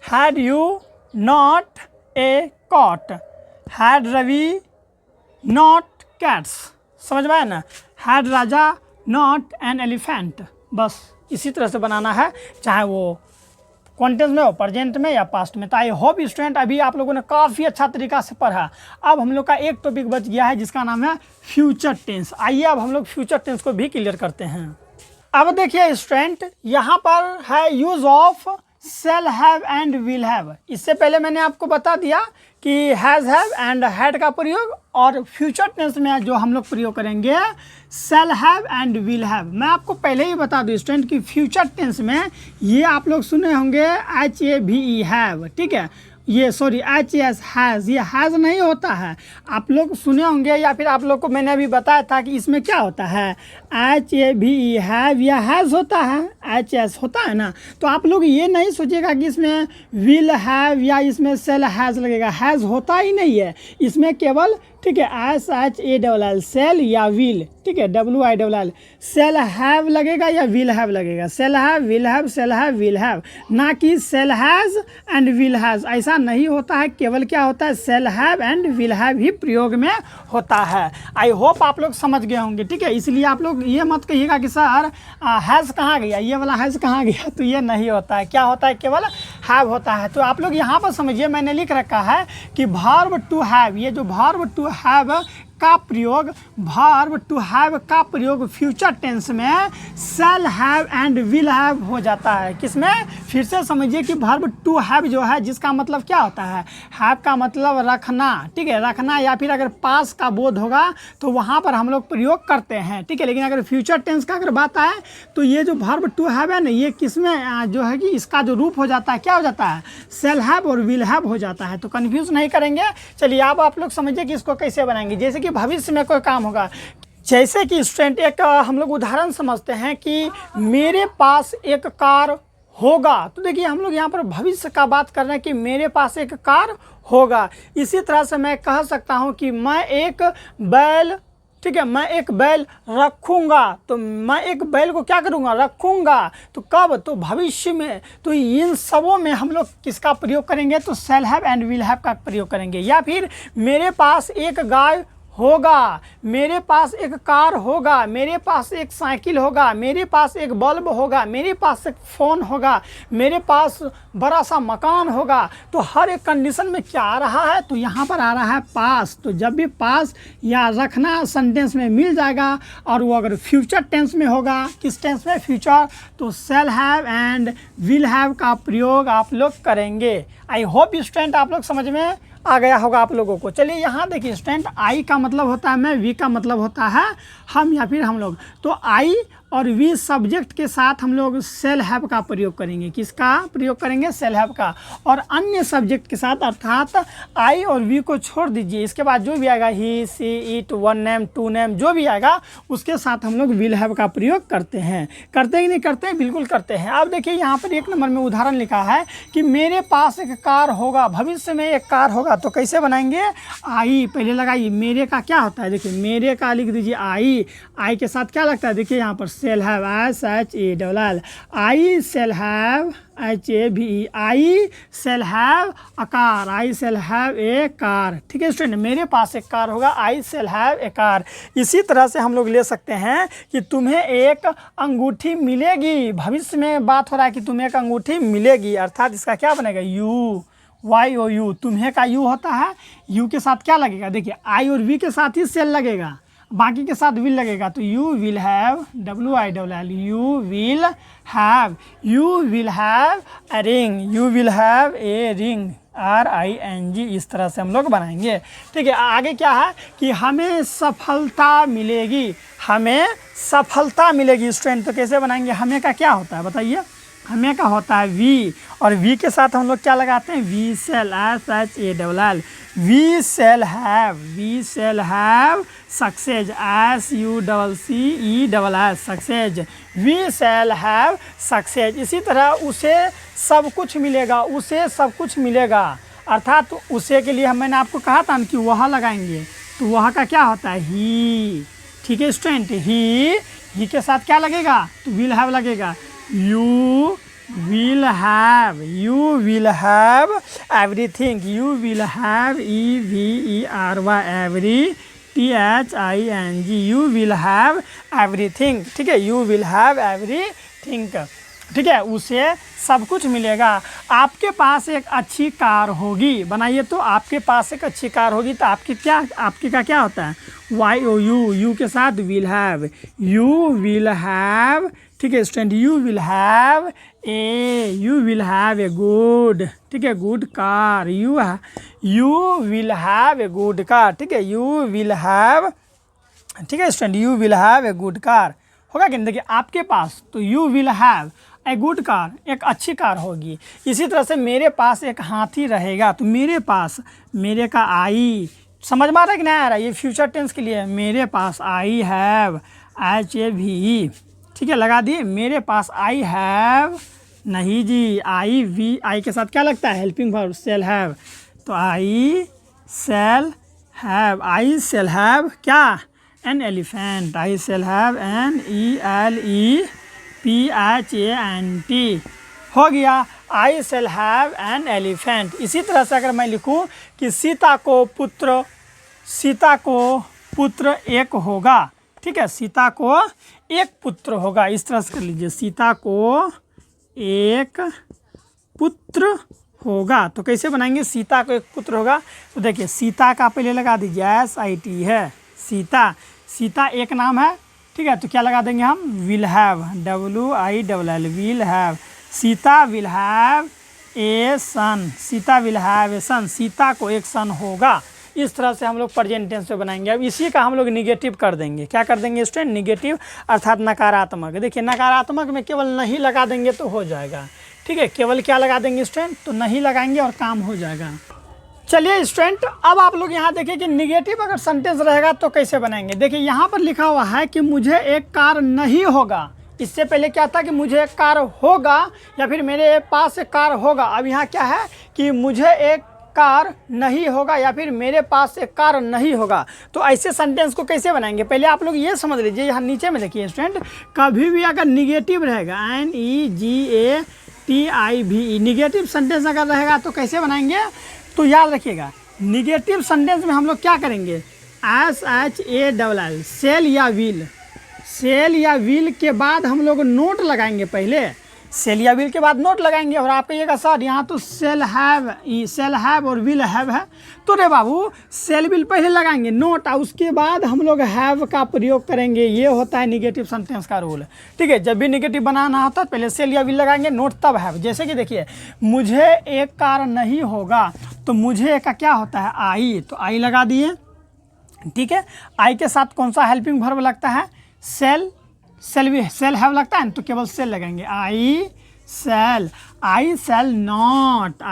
had you not a cot, had Ravi not cats. समझ में आया ना? Had Raja not an elephant. बस इसी तरह से बनाना है, चाहे वो कॉन्टेंस में हो, प्रेजेंट में या पास्ट में। तो आई होप स्टूडेंट अभी आप लोगों ने काफ़ी अच्छा तरीका से पढ़ा। अब हम लोग का एक टॉपिक बच गया है जिसका नाम है फ्यूचर टेंस। आइए अब हम लोग फ्यूचर टेंस को भी क्लियर करते हैं। अब देखिए स्टूडेंट, यहाँ पर है use of shall have and will have. इससे पहले मैंने आपको बता दिया कि हैज़ हैव एंड हैड का प्रयोग, और फ्यूचर टेंस में जो हम लोग प्रयोग करेंगे shall have and will have. मैं आपको पहले ही बता दूं स्टूडेंट कि फ्यूचर टेंस में ये आप लोग सुने होंगे HAVE हैव, ठीक है, ये सॉरी HS हैज़, ये हैज़ नहीं होता है। आप लोग सुने होंगे या फिर आप लोग को मैंने अभी बताया था कि इसमें क्या होता है, HAVE हैव या हैज़ होता है, HS होता है ना। तो आप लोग ये नहीं सोचिएगा कि इसमें विल हैव या इसमें सेल हैज़ लगेगा, हैज़ होता ही नहीं है इसमें, केवल, ठीक है, SHALL सेल या विल, ठीक है, WILL, सेल हैव लगेगा या विल हैव लगेगा, shall have, will have, shall have, will have, ना कि shall has and will has. ऐसा नहीं होता है, केवल क्या होता है, shall have and will have ही प्रयोग में होता है। आई होप आप लोग समझ गए होंगे। ठीक है, इसलिए आप लोग ये मत कहिएगा कि सर हैज़ कहाँ गया, ये वाला हैज़ कहाँ गया, तो ये नहीं होता है। क्या होता है, केवल हैव होता है। तो आप लोग यहाँ पर समझिए, मैंने लिख रखा है कि वर्ब टू हैव, ये जो वर्ब टू हैव का प्रयोग, वर्ब टू हैव का प्रयोग फ्यूचर टेंस में shall have and will have हो जाता है। किसमें? फिर से समझिए कि वर्ब टू हैव जो है, जिसका मतलब क्या होता है, हैव का मतलब रखना, ठीक है, रखना, या फिर अगर पास का बोध होगा तो वहाँ पर हम लोग प्रयोग करते हैं, ठीक है। लेकिन अगर फ्यूचर टेंस का अगर बात आए तो ये जो वर्ब टू हैव है ना, ये किसमें जो है कि इसका जो रूप हो जाता है, क्या हो जाता है, शैल हैव और विल हैव हो जाता है। तो कन्फ्यूज़ नहीं करेंगे। चलिए अब आप लोग समझिए कि इसको कैसे बनाएंगे। जैसे कि भविष्य में कोई काम होगा, जैसे कि स्टूडेंट एक हम लोग उदाहरण समझते हैं कि मेरे पास एक कार होगा। तो देखिए हम लोग यहाँ पर भविष्य का बात कर रहे हैं कि मेरे पास एक कार होगा। इसी तरह से मैं कह सकता हूँ कि मैं एक बैल, ठीक है, मैं एक बैल रखूँगा। तो मैं एक बैल को क्या करूँगा, रखूँगा। तो कब, तो भविष्य में। तो इन सबों में हम लोग किसका प्रयोग करेंगे, तो shall have and will have का प्रयोग करेंगे। या फिर मेरे पास एक गाय होगा, मेरे पास एक कार होगा, मेरे पास एक साइकिल होगा, मेरे पास एक बल्ब होगा, मेरे पास एक फ़ोन होगा, मेरे पास बड़ा सा मकान होगा। तो हर एक कंडीशन में क्या आ रहा है, तो यहाँ पर आ रहा है पास। तो जब भी पास या रखना सेंटेंस में मिल जाएगा और वो अगर फ्यूचर टेंस में होगा, किस टेंस में, फ्यूचर, तो shall have and will have का प्रयोग आप लोग करेंगे। आई होप स्टूडेंट आप लोग समझ में आ गया होगा आप लोगों को। चलिए यहाँ देखिए स्टूडेंट, आई का मतलब होता है मैं, वी का मतलब होता है हम या फिर हम लोग। तो आई और वी सब्जेक्ट के साथ हम लोग सेल हैव का प्रयोग करेंगे। किसका प्रयोग करेंगे? सेल हैव का। और अन्य सब्जेक्ट के साथ अर्थात आई और वी को छोड़ दीजिए, इसके बाद जो भी आएगा he, she, it, one name, two name, जो भी आएगा उसके साथ हम लोग विल हैव का प्रयोग करते हैं। करते ही नहीं करते हैं? बिल्कुल करते हैं। अब देखिए यहाँ पर 1 नंबर में उदाहरण लिखा है कि मेरे पास एक कार होगा, भविष्य में एक कार होगा। तो कैसे बनाएंगे? आई पहले लगाइए, मेरे का क्या होता है? देखिए मेरे का लिख दीजिए आई, आई के साथ क्या लगता है? देखिए यहाँ पर shall have, S H A double L, I shall have, H A V, I shall have a car, I shall have a car. ठीक है स्टूडेंट, मेरे पास एक कार होगा, I shall have a car. इसी तरह से हम लोग ले सकते हैं कि तुम्हें एक अंगूठी मिलेगी, भविष्य में बात हो रहा है कि तुम्हें एक अंगूठी मिलेगी, अर्थात इसका क्या बनेगा? You, Y O U. तुम्हें का यू होता है, यू के साथ क्या लगेगा? देखिए आई और वी के साथ ही सेल लगेगा, बाकी के साथ विल लगेगा। तो you will have, W I double L, you will have, you will have a ring, you will have a ring, R I N G. इस तरह से हम लोग बनाएंगे। ठीक है, आगे क्या है कि हमें सफलता मिलेगी, हमें सफलता मिलेगी स्टूडेंट। तो कैसे बनाएंगे? हमें का क्या होता है बताइए? हमें का होता है वी, और वी के साथ हम लोग क्या लगाते हैं? We shall, S H A double L, we shall have, we shall have success, S U double C E double S, success, we shall have success. इसी तरह उसे सब कुछ मिलेगा, उसे सब कुछ मिलेगा, अर्थात उसे के लिए मैंने आपको कहा था कि वह लगाएंगे। तो वह का क्या होता है? ही। ठीक है स्टूडेंट, ही के साथ क्या लगेगा? तो विल हैव लगेगा। You will have, you will have everything, you will have every, every, thing, you will have everything। ठीक है, you will have everything। ठीक है, उसे सब कुछ मिलेगा। आपके पास एक अच्छी कार होगी, बनाइए तो आपके पास एक अच्छी कार होगी। तो आपके का क्या होता है? वाई ओ यू, यू के साथ will have, you will have. ठीक है student, you will have a good, ठीक है, good car, you will have a good car. ठीक है, यू विल हैव, ठीक है student, you will have a good car होगा कि नहीं? देखिए आपके पास, तो you will have a good car, एक अच्छी कार होगी। इसी तरह से मेरे पास एक हाथी रहेगा। तो मेरे पास, मेरे का आई, समझ में आ रहा है कि नहीं आ रहा है? ये फ्यूचर टेंस के लिए, मेरे पास आई हैव, एच ए भी, ठीक है, लगा दिए। मेरे पास आई हैव नहीं जी, आई वी, आई के साथ क्या लगता है? Helping verb, shall have. तो I shall have, I shall have क्या? An elephant, I shall have an E L E P H A N T, हो गया। I shall have an elephant. इसी तरह से अगर मैं लिखूं कि सीता को पुत्र एक होगा, ठीक है, सीता को एक पुत्र होगा, इस तरह से कर लीजिए, सीता को एक पुत्र होगा। तो कैसे बनाएंगे? सीता को एक पुत्र होगा। तो देखिए सीता का पहले लगा दीजिए, एस आई टी है, सीता, सीता एक नाम है, ठीक है। तो क्या लगा देंगे हम? Will have, W I double L, will have, Sita will have a son, Sita will have a son, Sita को एक सन होगा। इस तरह से हम लोग प्रेजेंट टेंस में बनाएंगे। अब इसी का हम लोग निगेटिव कर देंगे। क्या कर देंगे स्टूडेंट? निगेटिव, अर्थात नकारात्मक। देखिए नकारात्मक में केवल नहीं लगा देंगे तो हो जाएगा, ठीक है। केवल क्या लगा देंगे स्टूडेंट? तो नहीं लगाएंगे और काम हो जाएगा। चलिए स्टूडेंट, अब आप लोग यहाँ देखिए कि निगेटिव अगर सेंटेंस रहेगा तो कैसे बनाएंगे। देखिए यहाँ पर लिखा हुआ है कि मुझे एक कार नहीं होगा। इससे पहले क्या था कि मुझे एक कार होगा या फिर मेरे पास एक कार होगा। अब यहाँ क्या है कि मुझे एक कार नहीं होगा या फिर मेरे पास एक कार नहीं होगा। तो ऐसे सेंटेंस को कैसे बनाएंगे? पहले आप लोग ये समझ लीजिए, यहाँ नीचे में देखिए स्टूडेंट, कभी भी अगर निगेटिव रहेगा, NEGATIVE, निगेटिव सेंटेंस अगर रहेगा तो कैसे बनाएंगे? तो याद रखिएगा, निगेटिव सेंटेंस में हम लोग क्या करेंगे? SHALL, सेल या विल, सेल या विल के बाद हम लोग नोट लगाएंगे। पहले सेल या विल के बाद नोट लगाएंगे। और आप कहिएगा सर यहाँ तो सेल हैव और विल हैव है, तो रे बाबू सेल विल पहले लगाएंगे नोट, और उसके बाद हम लोग हैव का प्रयोग करेंगे। ये होता है निगेटिव सेंटेंस का रूल, ठीक है। जब भी निगेटिव बनाना होता है पहले सेल या विल लगाएंगे, नोट तब हैव। जैसे कि देखिए, मुझे एक कार नहीं होगा, तो मुझे का क्या होता है? आई, तो आई लगा दिए, ठीक है। आई के साथ कौन सा हेल्पिंग वर्ब लगता है? सेल, सेल हैव लगता है ना, तो केवल सेल लगाएंगे। I shall not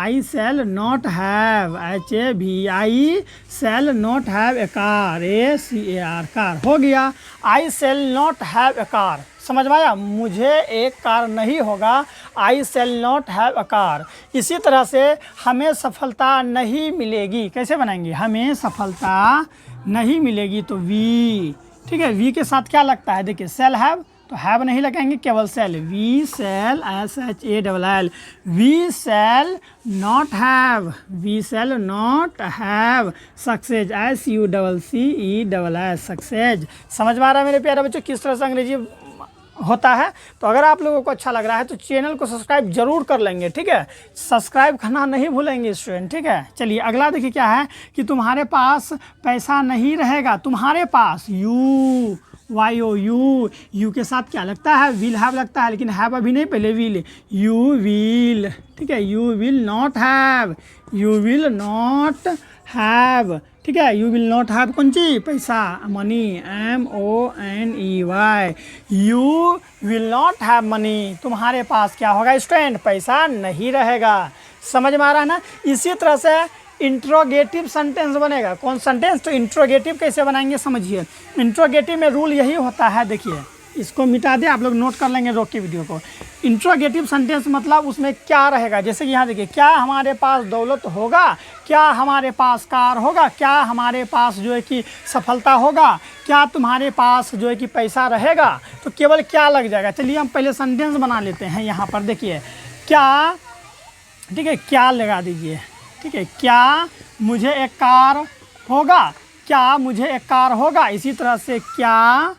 have, HAVI shall not have a car, ACAR car हो गया। I shall not have a car, समझ में आया, मुझे एक कार नहीं होगा, I shall not have a car. इसी तरह से हमें सफलता नहीं मिलेगी, कैसे बनाएंगे, हमें सफलता नहीं मिलेगी, तो वी, ठीक है, वी के साथ क्या लगता है, देखिए सेल हैव, तो हैव नहीं लगाएंगे, केवल shall, we shall SHALL, we shall not have success, SUCCESS success. समझ में आ रहा है मेरे प्यारे बच्चों किस तरह से अंग्रेजी होता है। तो अगर आप लोगों को अच्छा लग रहा है तो चैनल को सब्सक्राइब जरूर कर लेंगे, ठीक है, सब्सक्राइब करना नहीं भूलेंगे स्टूडेंट, ठीक है। चलिए अगला देखिए क्या है कि तुम्हारे पास पैसा नहीं रहेगा, तुम्हारे पास, यू के साथ क्या लगता है, विल हैव लगता है, लेकिन हैव अभी नहीं, पहले विल, यू विल, ठीक है, यू विल नॉट हैव, ठीक है, यू विल नॉट हैव कौन सी, पैसा, money, MONEY, you will not have money, तुम्हारे पास क्या होगा स्टूडेंट, पैसा नहीं रहेगा। समझ में आ रहा है ना। इसी तरह से इंट्रोगेटिव सेंटेंस बनेगा, कौन सेंटेंस, तो इंट्रोगेटिव कैसे बनाएंगे समझिए। इंट्रोगेटिव में रूल यही होता है, देखिए इसको मिटा दे, आप लोग नोट कर लेंगे रोक के वीडियो को। इंट्रोगेटिव सेंटेंस मतलब उसमें क्या रहेगा, जैसे कि यहाँ देखिए, क्या हमारे पास दौलत होगा, क्या हमारे पास कार होगा, क्या हमारे पास जो है कि सफलता होगा, क्या तुम्हारे पास जो है कि पैसा रहेगा, तो केवल क्या लग जाएगा। चलिए हम पहले सेंटेंस बना लेते हैं। यहाँ पर देखिए क्या, ठीक है, क्या लगा दीजिए, ठीक है, क्या मुझे एक कार होगा, क्या मुझे एक कार होगा। इसी तरह से क्या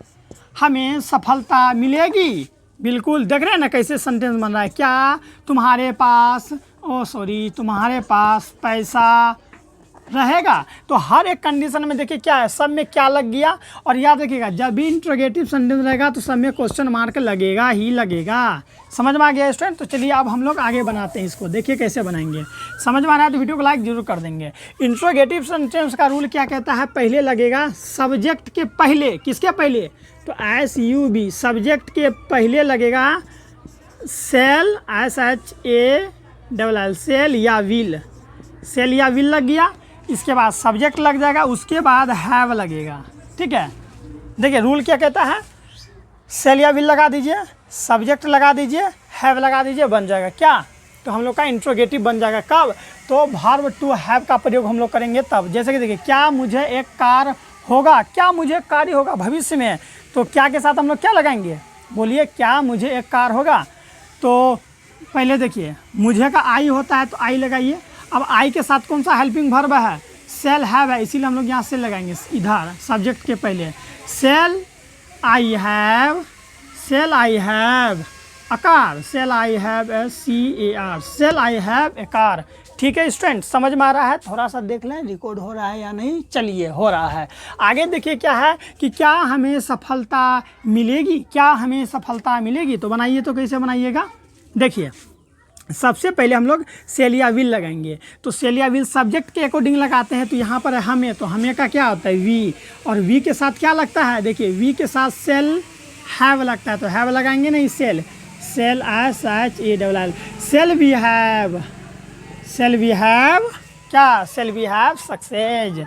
हमें सफलता मिलेगी, बिल्कुल देख रहे हैं ना कैसे सेंटेंस बन रहा है। क्या तुम्हारे पास, तुम्हारे पास पैसा रहेगा। तो हर एक कंडीशन में देखिए क्या है, सब में क्या लग गया। और याद रखिएगा जब भी इंट्रोगेटिव सेंटेंस रहेगा तो सब में क्वेश्चन मार्क लगेगा ही लगेगा। समझ में आ गया स्टूडेंट। तो चलिए अब हम लोग आगे बनाते हैं इसको, देखिए कैसे बनाएंगे। समझ में आ रहा है तो वीडियो को लाइक जरूर कर देंगे। इंट्रोगेटिव सेंटेंस का रूल क्या कहता है, पहले लगेगा सब्जेक्ट के पहले, किसके पहले, तो SUB सब्जेक्ट के पहले लगेगा सेल, SHALL सेल या विल, सेल या विल लग गया। इसके बाद सब्जेक्ट लग जाएगा, उसके बाद हैव लगेगा। ठीक है, देखिए रूल क्या कहता है, सेल या विल लगा दीजिए, सब्जेक्ट लगा दीजिए, हैव लगा दीजिए, बन जाएगा क्या, तो हम लोग का इंट्रोगेटिव बन जाएगा। कब, तो वर्ब टू हैव का प्रयोग हम लोग करेंगे तब। जैसे कि देखिए क्या मुझे एक कार होगा, क्या मुझे कार होगा भविष्य में, तो क्या के साथ हम लोग क्या लगाएंगे, बोलिए क्या मुझे एक कार होगा। तो पहले देखिए मुझे का आई होता है तो आई लगाइए। अब आई के साथ कौन सा हेल्पिंग वर्ब है, सेल हैव है, इसीलिए हम लोग यहाँ से लगाएंगे इधर सब्जेक्ट के पहले। Shall I have, shall I have a car, shall I have SCAR, shall I have a car. ठीक है स्टूडेंट, समझ में आ रहा है, थोड़ा सा देख लें रिकॉर्ड हो रहा है या नहीं। चलिए हो रहा है। आगे देखिए क्या है कि क्या हमें सफलता मिलेगी, क्या हमें सफलता मिलेगी। तो बनाइए, तो कैसे बनाइएगा, देखिए सबसे पहले हम लोग सेल या विल लगाएंगे। तो सेल या विल सब्जेक्ट के अकॉर्डिंग लगाते हैं। तो यहाँ पर है हमें, तो हमें का क्या होता है वी, और वी के साथ क्या लगता है, देखिए वी के साथ सेल हैव लगता है, तो हैव लगाएंगे नहीं, shall, shall SHALL, shall we have, shall we have क्या, shall we have success,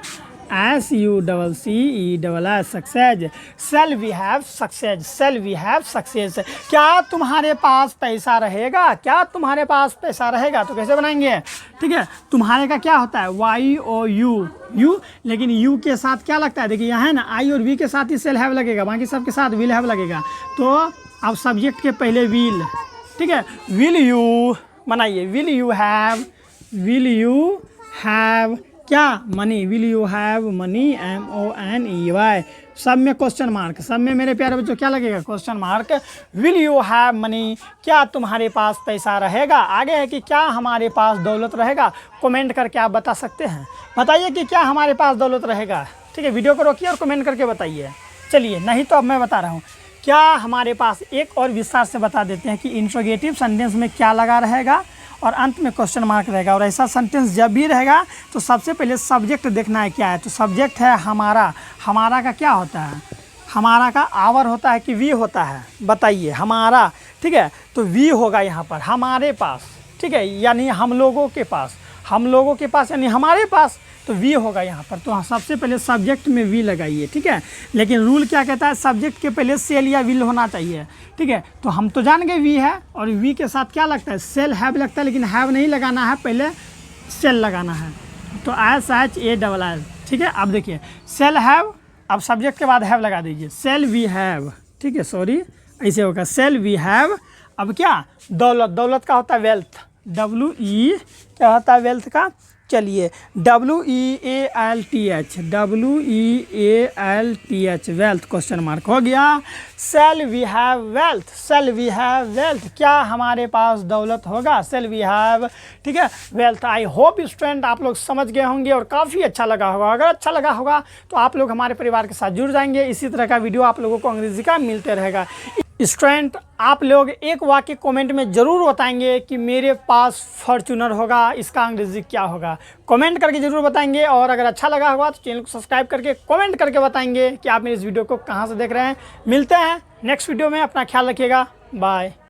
SUCCESS success, shall we have success, shall we have success. क्या तुम्हारे पास पैसा रहेगा, क्या तुम्हारे पास पैसा रहेगा, तो कैसे बनाएंगे, ठीक है। तुम्हारे का क्या होता है YOU, यू, लेकिन यू के साथ क्या लगता है, देखिए यहाँ है ना आई और वी के साथ ही सेल हैव लगेगा, बाकी सब के साथ विल हैव लगेगा। तो अब सब्जेक्ट के पहले विल, ठीक है, विल यू बनाइए, will you have, will you have क्या, money, will you have money, MONEY, सब में क्वेश्चन मार्क, सब में मेरे प्यारे बच्चों क्या लगेगा, question mark. Will you have money, क्या तुम्हारे पास पैसा रहेगा। आगे है कि क्या हमारे पास दौलत रहेगा। कमेंट करके आप बता सकते हैं, बताइए कि क्या हमारे पास दौलत रहेगा। ठीक है, वीडियो को रोकिए और कमेंट करके बताइए। चलिए, नहीं तो अब मैं बता रहा हूँ क्या हमारे पास, एक और विस्तार से बता देते हैं कि इंट्रोगेटिव सेंटेंस में क्या लगा रहेगा और अंत में क्वेश्चन मार्क रहेगा। और ऐसा सेंटेंस जब भी रहेगा तो सबसे पहले सब्जेक्ट देखना है क्या है। तो सब्जेक्ट है हमारा, हमारा का क्या होता है, हमारा का आवर होता है कि वी होता है, बताइए हमारा, ठीक है। तो वी होगा यहाँ पर हमारे पास, ठीक है, यानी हम लोगों के पास, हम लोगों के पास यानी हमारे पास, तो वी होगा यहाँ पर। तो सबसे पहले सब्जेक्ट में वी लगाइए, ठीक है। लेकिन रूल क्या कहता है, सब्जेक्ट के पहले सेल या विल होना चाहिए, ठीक है। तो हम तो जान गए वी है, और वी के साथ क्या लगता है, सेल हैव लगता है, लेकिन हैव नहीं लगाना है, पहले सेल लगाना है। तो SHALL, ठीक है। अब देखिए सेल हैव, अब सब्जेक्ट के बाद हैव लगा दीजिए, सेल वी हैव, ठीक है, सॉरी ऐसे होगा, सेल वी हैव। अब क्या, दौलत, दौलत का होता है वेल्थ, WE क्या होता है वेल्थ का, चलिए WEALTH, WEALTH, wealth question mark हो गया। Shall we have wealth, shall we have wealth, क्या हमारे पास दौलत होगा, सेल वी हैव, ठीक है, वेल्थ। आई होप स्टूडेंट आप लोग समझ गए होंगे और काफ़ी अच्छा लगा होगा। अगर अच्छा लगा होगा तो आप लोग हमारे परिवार के साथ जुड़ जाएंगे। इसी तरह का वीडियो आप लोगों को अंग्रेजी का मिलते रहेगा। स्टूडेंट आप लोग एक वाक्य कमेंट में ज़रूर बताएंगे कि मेरे पास फॉर्च्यूनर होगा, इसका अंग्रेजी क्या होगा, कमेंट करके ज़रूर बताएंगे। और अगर अच्छा लगा होगा तो चैनल को सब्सक्राइब करके कमेंट करके बताएंगे कि आप मेरे इस वीडियो को कहाँ से देख रहे हैं। मिलते हैं नेक्स्ट वीडियो में, अपना ख्याल रखिएगा, बाय।